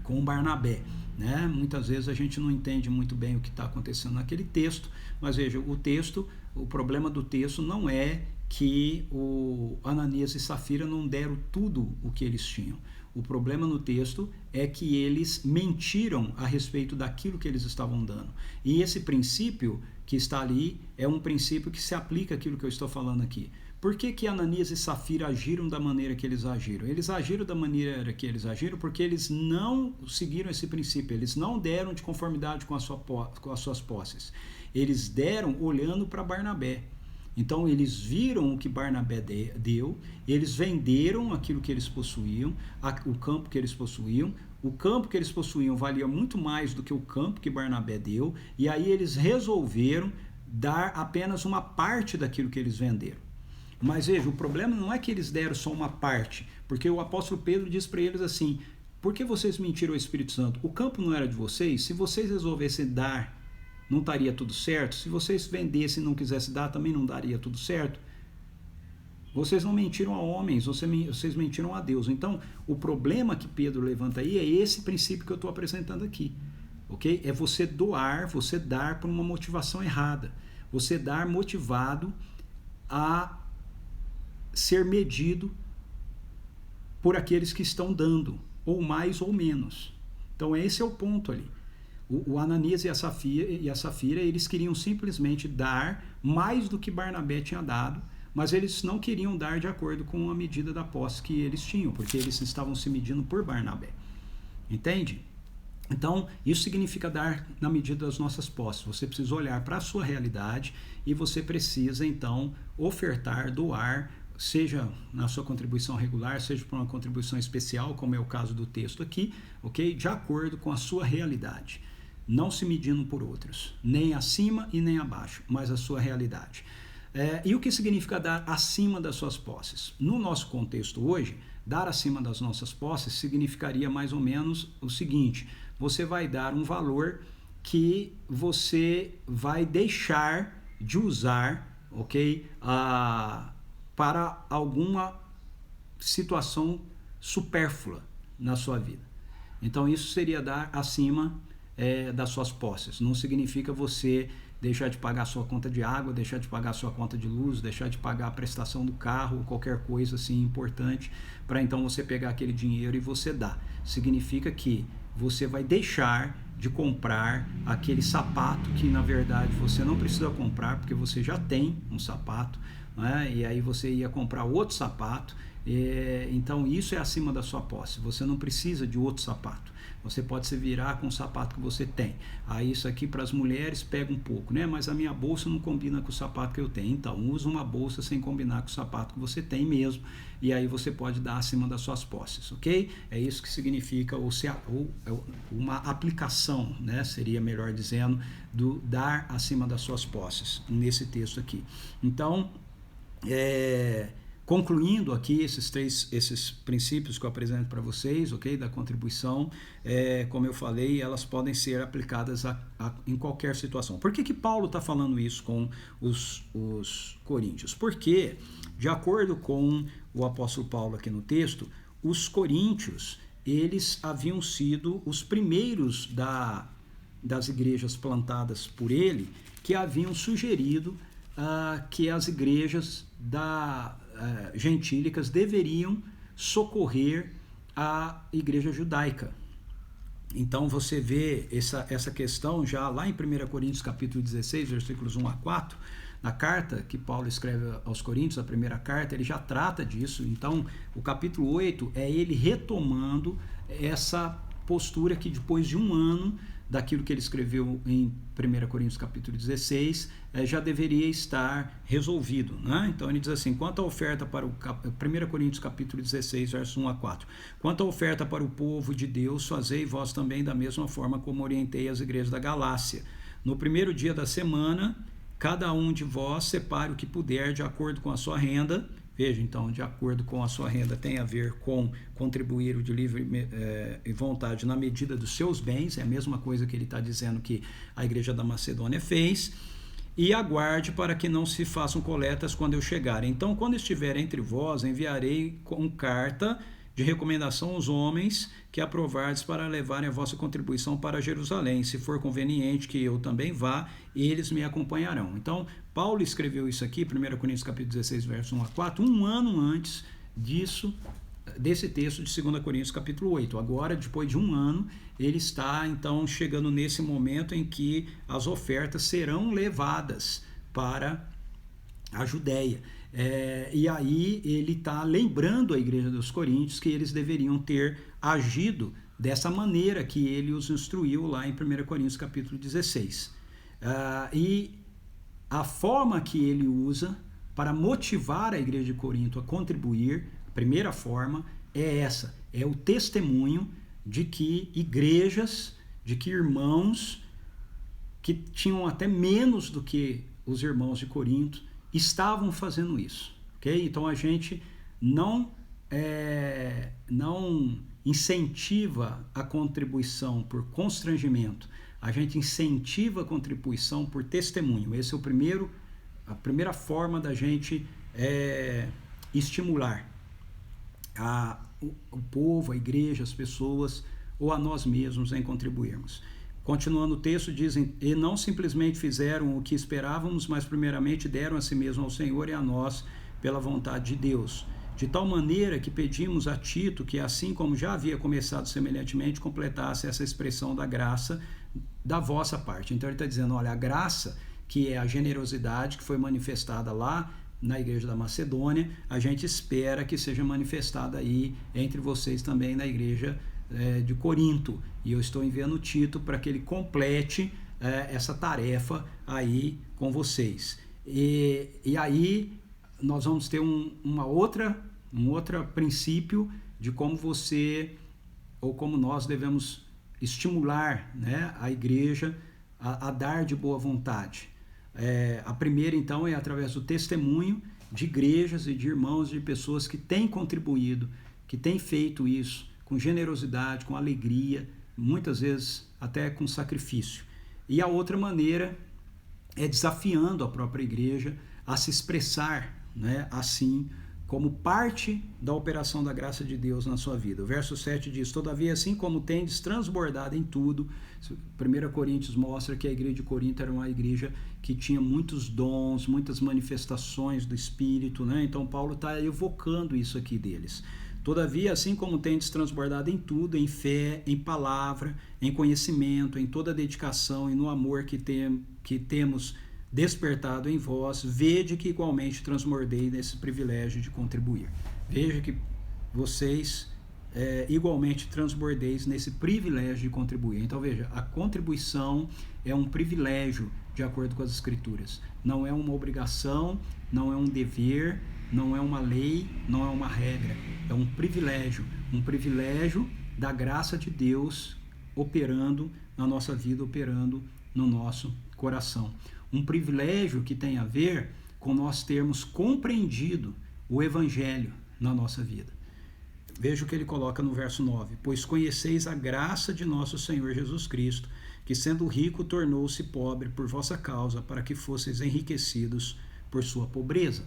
A: com Barnabé, né? Muitas vezes a gente não entende muito bem o que está acontecendo naquele texto, mas veja, o problema do texto não é que o Ananias e Safira não deram tudo o que eles tinham. O problema no texto é que eles mentiram a respeito daquilo que eles estavam dando. E esse princípio que está ali é um princípio que se aplica àquilo que eu estou falando aqui. Por que Ananias e Safira agiram da maneira que eles agiram? Eles agiram da maneira que eles agiram porque eles não seguiram esse princípio, eles não deram de conformidade com as suas posses. Eles deram olhando para Barnabé. Então eles viram o que Barnabé deu, eles venderam aquilo que eles possuíam, o campo que eles possuíam. O campo que eles possuíam valia muito mais do que o campo que Barnabé deu, e aí eles resolveram dar apenas uma parte daquilo que eles venderam. Mas veja, o problema não é que eles deram só uma parte, porque o apóstolo Pedro diz para eles assim: por que vocês mentiram ao Espírito Santo? O campo não era de vocês? Se vocês resolvessem dar, não estaria tudo certo? Se vocês vendessem e não quisessem dar, também não daria tudo certo? Vocês não mentiram a homens, vocês mentiram a Deus. Então, o problema que Pedro levanta aí é esse princípio que eu estou apresentando aqui. Ok? É você doar, você dar por uma motivação errada. Você dar motivado a ser medido por aqueles que estão dando, ou mais ou menos. Então esse é o ponto ali. O Ananias e a Safira, eles queriam simplesmente dar mais do que Barnabé tinha dado, mas eles não queriam dar de acordo com a medida da posse que eles tinham, porque eles estavam se medindo por Barnabé. Entende? Então, isso significa dar na medida das nossas posses. Você precisa olhar para a sua realidade e você precisa, então, ofertar, doar, seja na sua contribuição regular, seja por uma contribuição especial, como é o caso do texto aqui, ok? De acordo com a sua realidade. Não se medindo por outros, nem acima e nem abaixo, mas a sua realidade. E o que significa dar acima das suas posses? No nosso contexto hoje, dar acima das nossas posses significaria mais ou menos o seguinte: você vai dar um valor que você vai deixar de usar, ok? Para alguma situação supérflua na sua vida. Então isso seria dar acima das suas posses. Não significa você deixar de pagar a sua conta de água, deixar de pagar a sua conta de luz, deixar de pagar a prestação do carro, qualquer coisa assim importante, para então você pegar aquele dinheiro e você dar. Significa que você vai deixar de comprar aquele sapato que na verdade você não precisa comprar, porque você já tem um sapato, né? E aí você ia comprar outro sapato. Então isso é acima da sua posse. Você não precisa de outro sapato. Você pode se virar com o sapato que você tem. Aí isso aqui para as mulheres pega um pouco, né? Mas a minha bolsa não combina com o sapato que eu tenho. Então usa uma bolsa sem combinar com o sapato que você tem mesmo. E aí você pode dar acima das suas posses, ok? É isso que significa uma aplicação, né? Seria melhor dizendo, do dar acima das suas posses, nesse texto aqui. Então, concluindo aqui esses princípios que eu apresento para vocês, ok, da contribuição, como eu falei, elas podem ser aplicadas em qualquer situação. Por que Paulo está falando isso com os coríntios? Porque, de acordo com o apóstolo Paulo aqui no texto, os coríntios, eles haviam sido os primeiros das igrejas plantadas por ele, que haviam sugerido que as igrejas gentílicas deveriam socorrer a igreja judaica. Então você vê essa questão já lá em 1 Coríntios capítulo 16, versículos 1 a 4, na carta que Paulo escreve aos Coríntios, a primeira carta, ele já trata disso. Então o capítulo 8 é ele retomando essa postura que depois de um ano daquilo que ele escreveu em 1 Coríntios capítulo 16, já deveria estar resolvido, né? Então ele diz assim, quanto à oferta para 1 Coríntios capítulo 16, verso 1 a 4, quanto à oferta para o povo de Deus, fazei vós também da mesma forma como orientei as igrejas da Galácia. No primeiro dia da semana, cada um de vós separe o que puder de acordo com a sua renda. Veja, então, de acordo com a sua renda tem a ver com contribuir de livre vontade na medida dos seus bens, é a mesma coisa que ele está dizendo que a igreja da Macedônia fez, e aguarde para que não se façam coletas quando eu chegar. Então, quando estiver entre vós, enviarei com carta de recomendação aos homens que aprovardes para levarem a vossa contribuição para Jerusalém. Se for conveniente que eu também vá, eles me acompanharão. Então, Paulo escreveu isso aqui, 1 Coríntios capítulo 16, verso 1 a 4, um ano antes desse texto de 2 Coríntios capítulo 8. Agora, depois de um ano, ele está, então, chegando nesse momento em que as ofertas serão levadas para a Judéia. E aí ele está lembrando a igreja dos Coríntios que eles deveriam ter agido dessa maneira que ele os instruiu lá em 1 Coríntios capítulo 16. E a forma que ele usa para motivar a igreja de Corinto a contribuir, a primeira forma é essa, é o testemunho de que igrejas, de que irmãos que tinham até menos do que os irmãos de Corinto estavam fazendo isso, ok? Então a gente não incentiva a contribuição por constrangimento, a gente incentiva a contribuição por testemunho. Esse é a primeira forma da gente estimular o povo, a igreja, as pessoas ou a nós mesmos em contribuirmos. Continuando o texto, dizem, e não simplesmente fizeram o que esperávamos, mas primeiramente deram a si mesmo ao Senhor e a nós pela vontade de Deus. De tal maneira que pedimos a Tito que, assim como já havia começado semelhantemente, completasse essa expressão da graça da vossa parte. Então ele está dizendo, olha, a graça, que é a generosidade que foi manifestada lá na igreja da Macedônia, a gente espera que seja manifestada aí entre vocês também na igreja de Corinto, e eu estou enviando o Tito para que ele complete essa tarefa aí com vocês. E aí nós vamos ter um outro princípio de como você, ou como nós devemos estimular, né, a igreja a dar de boa vontade. A primeira, então, é através do testemunho de igrejas e de irmãos, de pessoas que têm contribuído, que têm feito isso com generosidade, com alegria, muitas vezes até com sacrifício. E a outra maneira é desafiando a própria igreja a se expressar, né, assim como parte da operação da graça de Deus na sua vida. O verso 7 diz: todavia, assim como tendes transbordado em tudo. 1 Coríntios mostra que a igreja de Corinto era uma igreja que tinha muitos dons, muitas manifestações do Espírito, né? Então Paulo está evocando isso aqui deles. Todavia, assim como tendes transbordado em tudo, em fé, em palavra, em conhecimento, em toda dedicação e no amor que temos despertado em vós, vede que igualmente transbordei nesse privilégio de contribuir. Veja que vocês igualmente transbordeis nesse privilégio de contribuir. Então veja, a contribuição é um privilégio de acordo com as Escrituras. Não é uma obrigação, não é um dever, não é uma lei, não é uma regra. É um privilégio da graça de Deus operando na nossa vida, operando no nosso coração. Um privilégio que tem a ver com nós termos compreendido o Evangelho na nossa vida. Veja o que ele coloca no verso 9. Pois conheceis a graça de nosso Senhor Jesus Cristo, que sendo rico tornou-se pobre por vossa causa, para que fosseis enriquecidos por sua pobreza.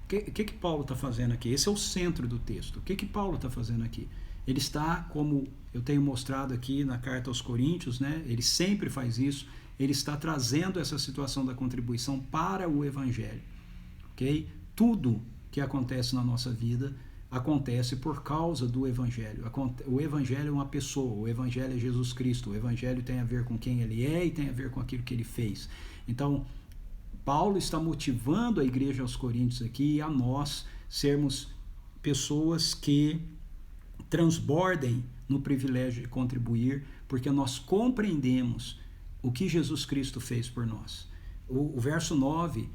A: O que Paulo está fazendo aqui? Esse é o centro do texto. O que Paulo está fazendo aqui? Ele está, como eu tenho mostrado aqui na carta aos Coríntios, né? Ele sempre faz isso. Ele está trazendo essa situação da contribuição para o Evangelho. Okay? Tudo que acontece na nossa vida acontece por causa do Evangelho. O Evangelho é uma pessoa, o Evangelho é Jesus Cristo, o Evangelho tem a ver com quem ele é e tem a ver com aquilo que ele fez. Então, Paulo está motivando a igreja aos Coríntios aqui e a nós sermos pessoas que transbordem no privilégio de contribuir, porque nós compreendemos o que Jesus Cristo fez por nós. O verso 9,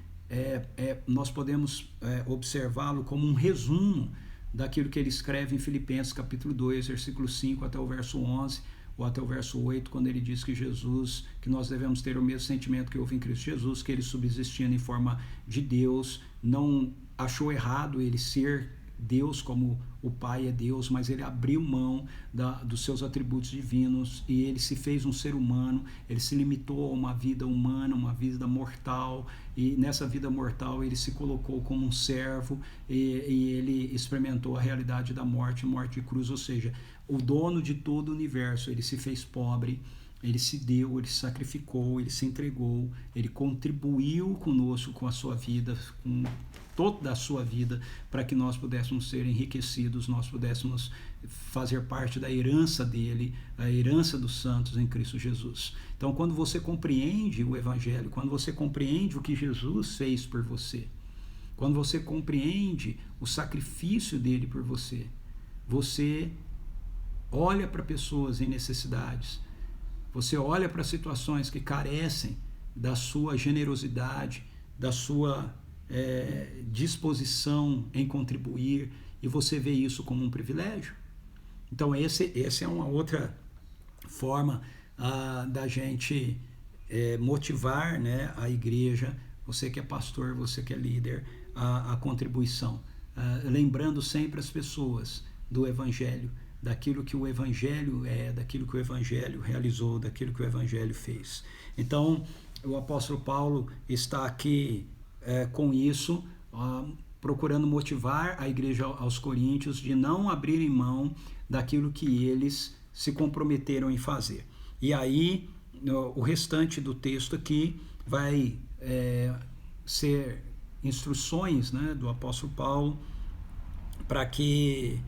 A: nós podemos observá-lo como um resumo daquilo que ele escreve em Filipenses capítulo 2, versículo 5 até o verso 11, ou até o verso 8, quando ele diz que nós devemos ter o mesmo sentimento que houve em Cristo Jesus, que ele subsistindo em forma de Deus, não achou errado ele ser Deus como o Pai é Deus, mas ele abriu mão dos seus atributos divinos e ele se fez um ser humano, ele se limitou a uma vida humana, uma vida mortal, e nessa vida mortal ele se colocou como um servo e ele experimentou a realidade da morte de cruz, ou seja, o dono de todo o universo, ele se fez pobre, ele se deu, ele se sacrificou, ele se entregou, ele contribuiu conosco com a sua vida, com toda a sua vida, para que nós pudéssemos ser enriquecidos, nós pudéssemos fazer parte da herança dele, a herança dos santos em Cristo Jesus. Então, quando você compreende o Evangelho, quando você compreende o que Jesus fez por você, quando você compreende o sacrifício dele por você, você olha para pessoas em necessidades, você olha para situações que carecem da sua generosidade, da sua disposição em contribuir, e você vê isso como um privilégio. Então esse é uma outra forma da gente motivar, né, a igreja, você que é pastor, você que é líder, a contribuição, lembrando sempre as pessoas do Evangelho, daquilo que o Evangelho é, daquilo que o Evangelho realizou, daquilo que o Evangelho fez. Então o apóstolo Paulo está aqui com isso, procurando motivar a igreja aos Coríntios de não abrirem mão daquilo que eles se comprometeram em fazer. E aí, o restante do texto aqui vai ser instruções, né, do apóstolo Paulo para que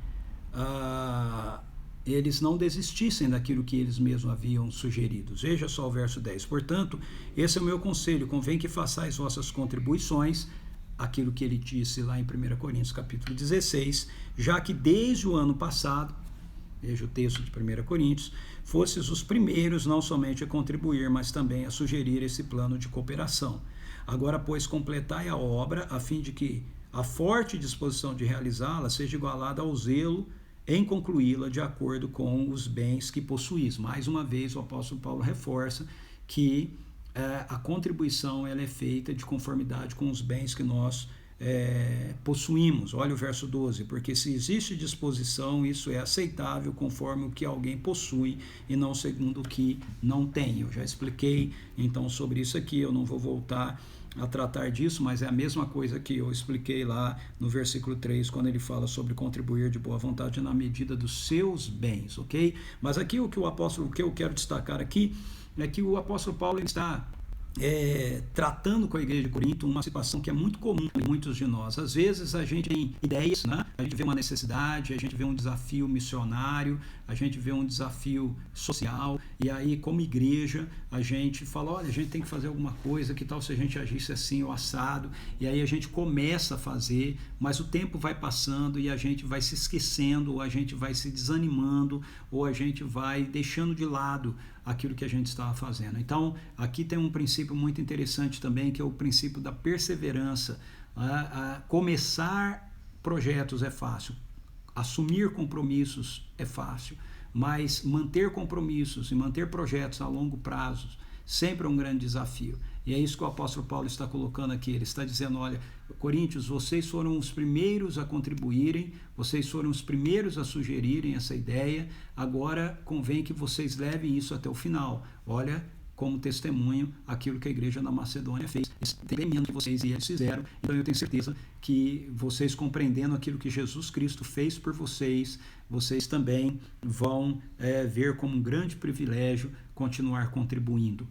A: eles não desistissem daquilo que eles mesmos haviam sugerido. Veja só o verso 10. Portanto, esse é o meu conselho, convém que façais vossas contribuições, aquilo que ele disse lá em 1 Coríntios capítulo 16, já que desde o ano passado, veja o texto de 1 Coríntios, fostes os primeiros não somente a contribuir, mas também a sugerir esse plano de cooperação. Agora, pois, completai a obra, a fim de que a forte disposição de realizá-la seja igualada ao zelo em concluí-la de acordo com os bens que possuís. Mais uma vez, o apóstolo Paulo reforça que a contribuição ela é feita de conformidade com os bens que nós possuímos. Olha o verso 12, porque se existe disposição, isso é aceitável conforme o que alguém possui e não segundo o que não tem. Eu já expliquei então sobre isso aqui, eu não vou voltar a tratar disso, mas é a mesma coisa que eu expliquei lá no versículo 3, quando ele fala sobre contribuir de boa vontade na medida dos seus bens, ok? Mas aqui o que eu quero destacar aqui é que o apóstolo Paulo está tratando com a igreja de Corinto uma situação que é muito comum em muitos de nós. Às vezes a gente tem ideias, né? A gente vê uma necessidade, a gente vê um desafio missionário, a gente vê um desafio social, e aí como igreja a gente fala, olha, a gente tem que fazer alguma coisa, que tal se a gente agisse assim ou assado, e aí a gente começa a fazer, mas o tempo vai passando e a gente vai se esquecendo, ou a gente vai se desanimando, ou a gente vai deixando de lado aquilo que a gente estava fazendo. Então, aqui tem um princípio muito interessante também, que é o princípio da perseverança. Começar projetos é fácil, assumir compromissos é fácil, mas manter compromissos e manter projetos a longo prazo sempre é um grande desafio. E é isso que o apóstolo Paulo está colocando aqui. Ele está dizendo, olha, Coríntios, vocês foram os primeiros a contribuírem, vocês foram os primeiros a sugerirem essa ideia, agora convém que vocês levem isso até o final. Olha, como testemunho, aquilo que a igreja na Macedônia fez, entendendo que vocês e eles fizeram. Então eu tenho certeza que vocês, compreendendo aquilo que Jesus Cristo fez por vocês, vocês também vão ver como um grande privilégio continuar contribuindo.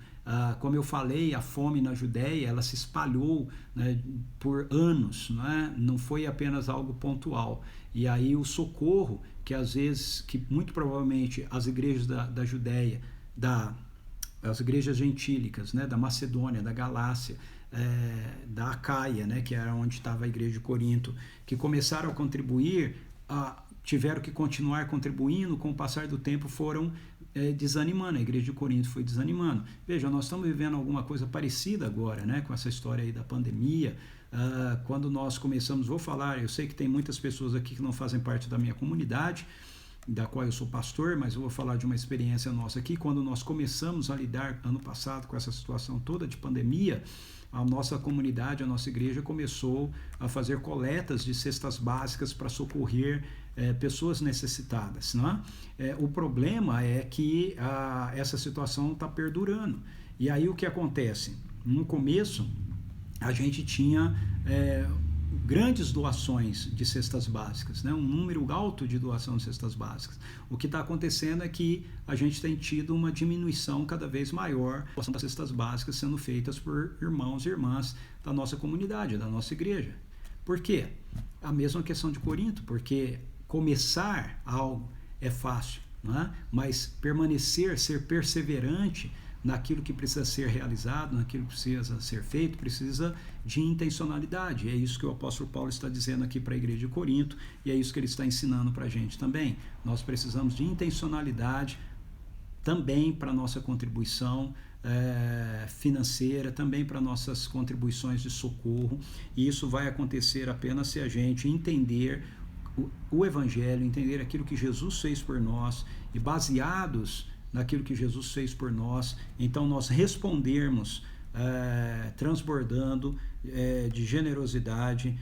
A: Como eu falei, a fome na Judéia, ela se espalhou, né, por anos, não foi apenas algo pontual. E aí o socorro que às vezes, que muito provavelmente as igrejas da Judéia, as igrejas gentílicas, né, da Macedônia, da Galácia, da Acaia, né, que era onde estava a igreja de Corinto, que começaram a contribuir, tiveram que continuar contribuindo, com o passar do tempo foram desanimando, a igreja de Corinto foi desanimando. Veja, nós estamos vivendo alguma coisa parecida agora, né, com essa história aí da pandemia. Quando nós começamos, vou falar, eu sei que tem muitas pessoas aqui que não fazem parte da minha comunidade, da qual eu sou pastor, mas eu vou falar de uma experiência nossa aqui. Quando nós começamos a lidar ano passado com essa situação toda de pandemia, a nossa comunidade, a nossa igreja começou a fazer coletas de cestas básicas para socorrer pessoas necessitadas, né? O problema é que essa situação está perdurando. E aí o que acontece? No começo, a gente tinha grandes doações de cestas básicas, né? Um número alto de doação de cestas básicas. O que está acontecendo é que a gente tem tido uma diminuição cada vez maior das cestas básicas sendo feitas por irmãos e irmãs da nossa comunidade, da nossa igreja. Por quê? A mesma questão de Corinto, porque começar algo é fácil, né? Mas permanecer, ser perseverante naquilo que precisa ser realizado, naquilo que precisa ser feito, precisa de intencionalidade. É isso que o apóstolo Paulo está dizendo aqui para a igreja de Corinto, e é isso que ele está ensinando para a gente também. Nós precisamos de intencionalidade também para a nossa contribuição financeira, também para nossas contribuições de socorro, e isso vai acontecer apenas se a gente entender o Evangelho, entender aquilo que Jesus fez por nós, e baseados naquilo que Jesus fez por nós, então nós respondermos transbordando de generosidade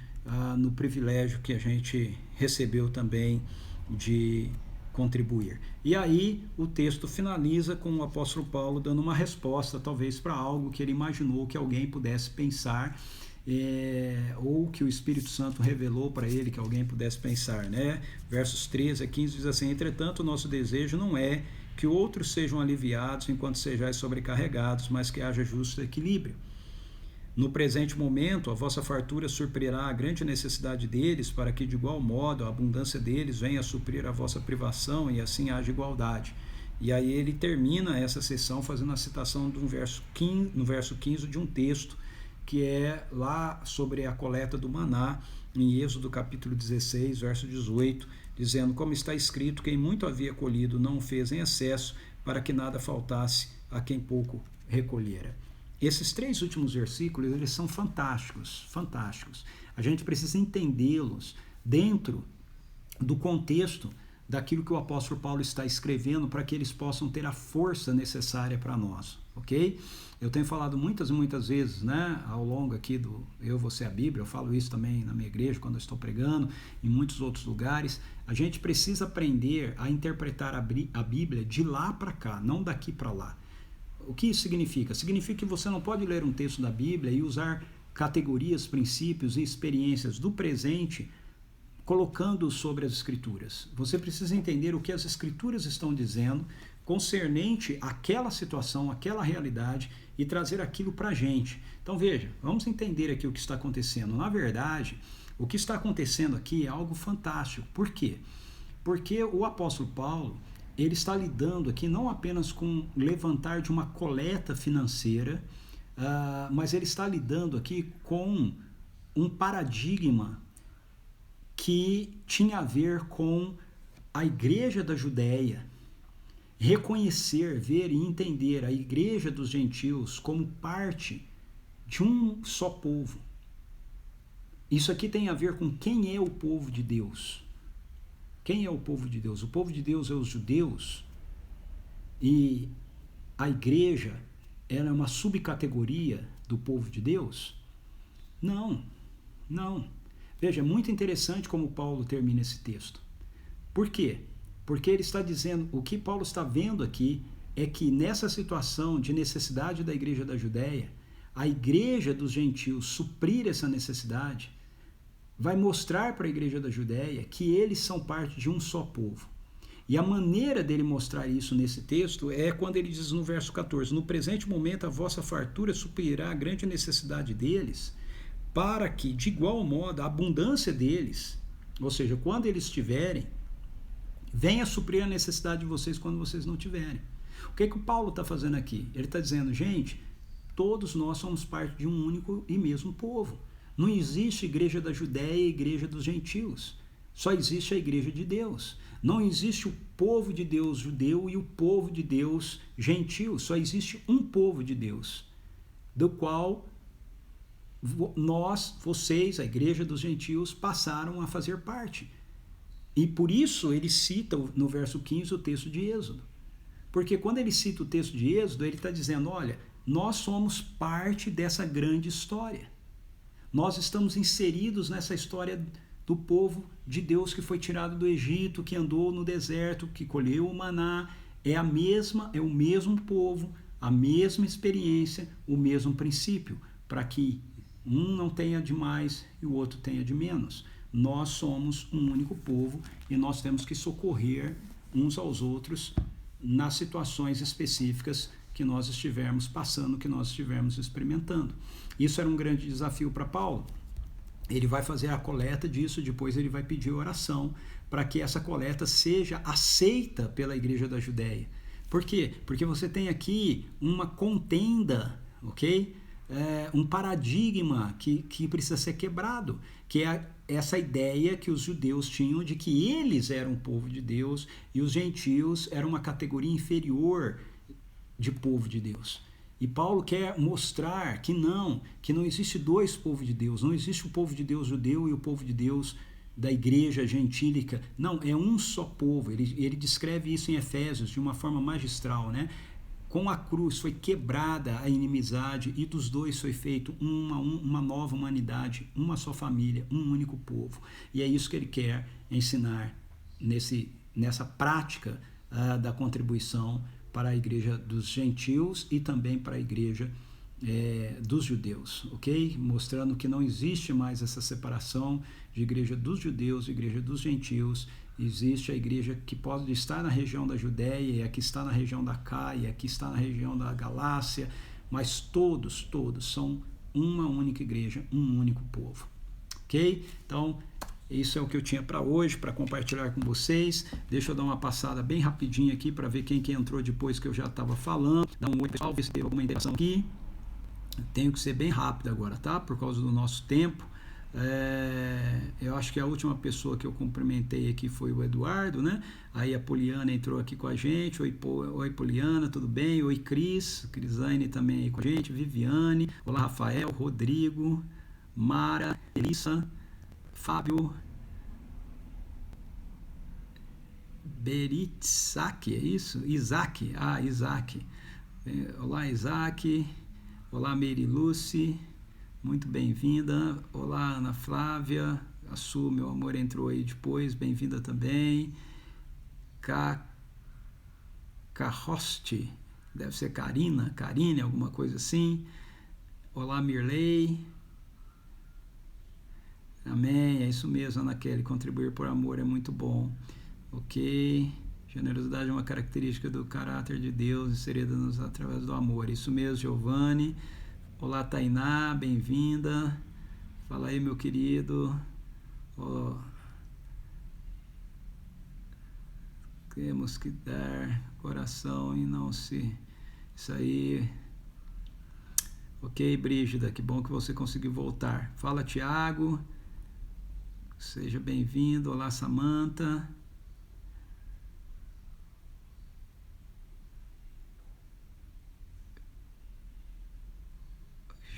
A: no privilégio que a gente recebeu também de contribuir. E aí o texto finaliza com o apóstolo Paulo dando uma resposta, talvez para algo que ele imaginou que alguém pudesse pensar, ou que o Espírito Santo revelou para ele que alguém pudesse pensar, né? Versos 13 a 15 diz assim: entretanto, o nosso desejo não é que outros sejam aliviados enquanto sejais sobrecarregados, mas que haja justo equilíbrio. No presente momento, a vossa fartura suprirá a grande necessidade deles, para que de igual modo a abundância deles venha a suprir a vossa privação, e assim haja igualdade. E aí ele termina essa sessão fazendo a citação no verso 15 de um texto que é lá sobre a coleta do maná, em Êxodo capítulo 16, verso 18, dizendo: como está escrito, quem muito havia colhido não o fez em excesso, para que nada faltasse a quem pouco recolhera. Esses 3 últimos versículos, eles são fantásticos, fantásticos. A gente precisa entendê-los dentro do contexto daquilo que o apóstolo Paulo está escrevendo, para que eles possam ter a força necessária para nós, ok? Eu tenho falado muitas e muitas vezes, né, ao longo aqui do Eu, Você, a Bíblia, eu falo isso também na minha igreja, quando eu estou pregando, em muitos outros lugares. A gente precisa aprender a interpretar a Bíblia de lá para cá, não daqui para lá. O que isso significa? Significa que você não pode ler um texto da Bíblia e usar categorias, princípios e experiências do presente colocando sobre as Escrituras. Você precisa entender o que as Escrituras estão dizendo concernente àquela situação, àquela realidade e trazer aquilo para a gente. Então veja, vamos entender aqui o que está acontecendo. Na verdade, o que está acontecendo aqui é algo fantástico. Por quê? Porque o apóstolo Paulo, ele está lidando aqui não apenas com levantar de uma coleta financeira, mas ele está lidando aqui com um paradigma que tinha a ver com a igreja da Judéia, reconhecer, ver e entender a igreja dos gentios como parte de um só povo. Isso aqui tem a ver com quem é o povo de Deus. Quem é o povo de Deus? O povo de Deus é os judeus e a igreja ela é uma subcategoria do povo de Deus? Não, não. Veja, é muito interessante como Paulo termina esse texto. Por quê? Porque ele está dizendo, o que Paulo está vendo aqui é que nessa situação de necessidade da igreja da Judéia, a igreja dos gentios suprir essa necessidade, vai mostrar para a igreja da Judéia que eles são parte de um só povo. E a maneira dele mostrar isso nesse texto é quando ele diz no verso 14, no presente momento a vossa fartura suprirá a grande necessidade deles, para que, de igual modo, a abundância deles, ou seja, quando eles tiverem, venha suprir a necessidade de vocês quando vocês não tiverem. O que o Paulo está fazendo aqui? Ele está dizendo, gente, todos nós somos parte de um único e mesmo povo. Não existe igreja da Judéia e igreja dos gentios. Só existe a igreja de Deus. Não existe o povo de Deus judeu e o povo de Deus gentio. Só existe um povo de Deus, do qual nós, vocês, a igreja dos gentios, passaram a fazer parte. E por isso ele cita no verso 15 o texto de Êxodo. Porque quando ele cita o texto de Êxodo, ele está dizendo, olha, nós somos parte dessa grande história. Nós estamos inseridos nessa história do povo de Deus que foi tirado do Egito, que andou no deserto, que colheu o maná. É o mesmo povo, a mesma experiência, o mesmo princípio, para que um não tenha de mais e o outro tenha de menos. Nós somos um único povo e nós temos que socorrer uns aos outros nas situações específicas que nós estivermos passando, que nós estivermos experimentando. Isso era um grande desafio para Paulo. Ele vai fazer a coleta disso, depois ele vai pedir oração para que essa coleta seja aceita pela igreja da Judéia. Por quê? Porque você tem aqui uma contenda, ok? Um paradigma que precisa ser quebrado, que é essa ideia que os judeus tinham de que eles eram o povo de Deus e os gentios eram uma categoria inferior de povo de Deus. E Paulo quer mostrar que não existe dois povos de Deus, não existe o povo de Deus judeu e o povo de Deus da igreja gentílica. Não, é um só povo. Ele descreve isso em Efésios de uma forma magistral, né? Com a cruz foi quebrada a inimizade e dos dois foi feito uma nova humanidade, uma só família, um único povo. E é isso que ele quer ensinar nessa prática da contribuição para a igreja dos gentios e também para a igreja dos judeus, ok? Mostrando que não existe mais essa separação de igreja dos judeus e igreja dos gentios. Existe a igreja que pode estar na região da Judéia, e a que está na região da Caia, a que está na região da Galácia, mas todos são uma única igreja, um único povo, ok? Então, isso é o que eu tinha para hoje, para compartilhar com vocês. Deixa eu dar uma passada bem rapidinho aqui para ver quem entrou depois que eu já estava falando. Dá um oi, pessoal, ver se teve alguma interação aqui. Tenho que ser bem rápido agora, tá? Por causa do nosso tempo. Eu acho que a última pessoa que eu cumprimentei aqui foi o Eduardo, né? Aí a Poliana entrou aqui com a gente. Oi Poliana, tudo bem? Oi Crisane também aí com a gente, Viviane, olá Rafael, Rodrigo, Mara, Elissa, Fábio, Beritsak, é isso? Isaac, Isaac. Olá Isaac, olá Meire Lucy, muito bem-vinda. Olá Ana Flávia, a Su, meu amor, entrou aí depois, bem-vinda também. Carroste, deve ser Karine, alguma coisa assim. Olá, Mirley. Amém, é isso mesmo, Ana Kelly, contribuir por amor é muito bom. Ok, generosidade é uma característica do caráter de Deus e seria dada através do amor. Isso mesmo, Giovanni. Olá, Tainá, bem-vinda. Fala aí, meu querido. Temos que dar coração e não se... Isso aí... Ok, Brígida, que bom que você conseguiu voltar. Fala, Tiago. Seja bem-vindo. Olá, Samanta.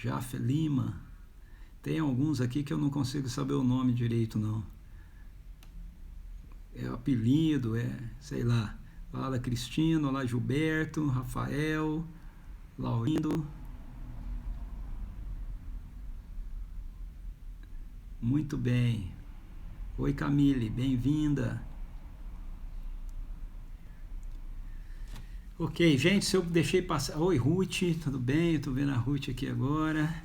A: Jafé Lima. Tem alguns aqui que eu não consigo saber o nome direito, não. É o apelido, sei lá. Olá, Cristina. Olá, Gilberto. Rafael. Laurindo. Muito bem. Oi, Camille, bem-vinda. Ok, gente, se eu deixei passar... Oi, Ruth, tudo bem? Eu tô vendo a Ruth aqui agora.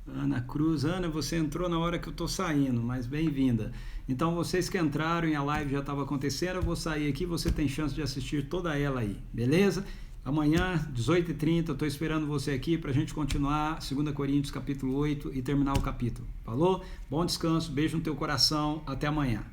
A: Ana Cruz. Ana, você entrou na hora que eu tô saindo, mas bem-vinda. Então, vocês que entraram e a live já estava acontecendo, eu vou sair aqui, você tem chance de assistir toda ela aí, beleza? Amanhã, 18h30, eu estou esperando você aqui para a gente continuar 2 Coríntios capítulo 8 e terminar o capítulo. Falou? Bom descanso, beijo no teu coração, até amanhã.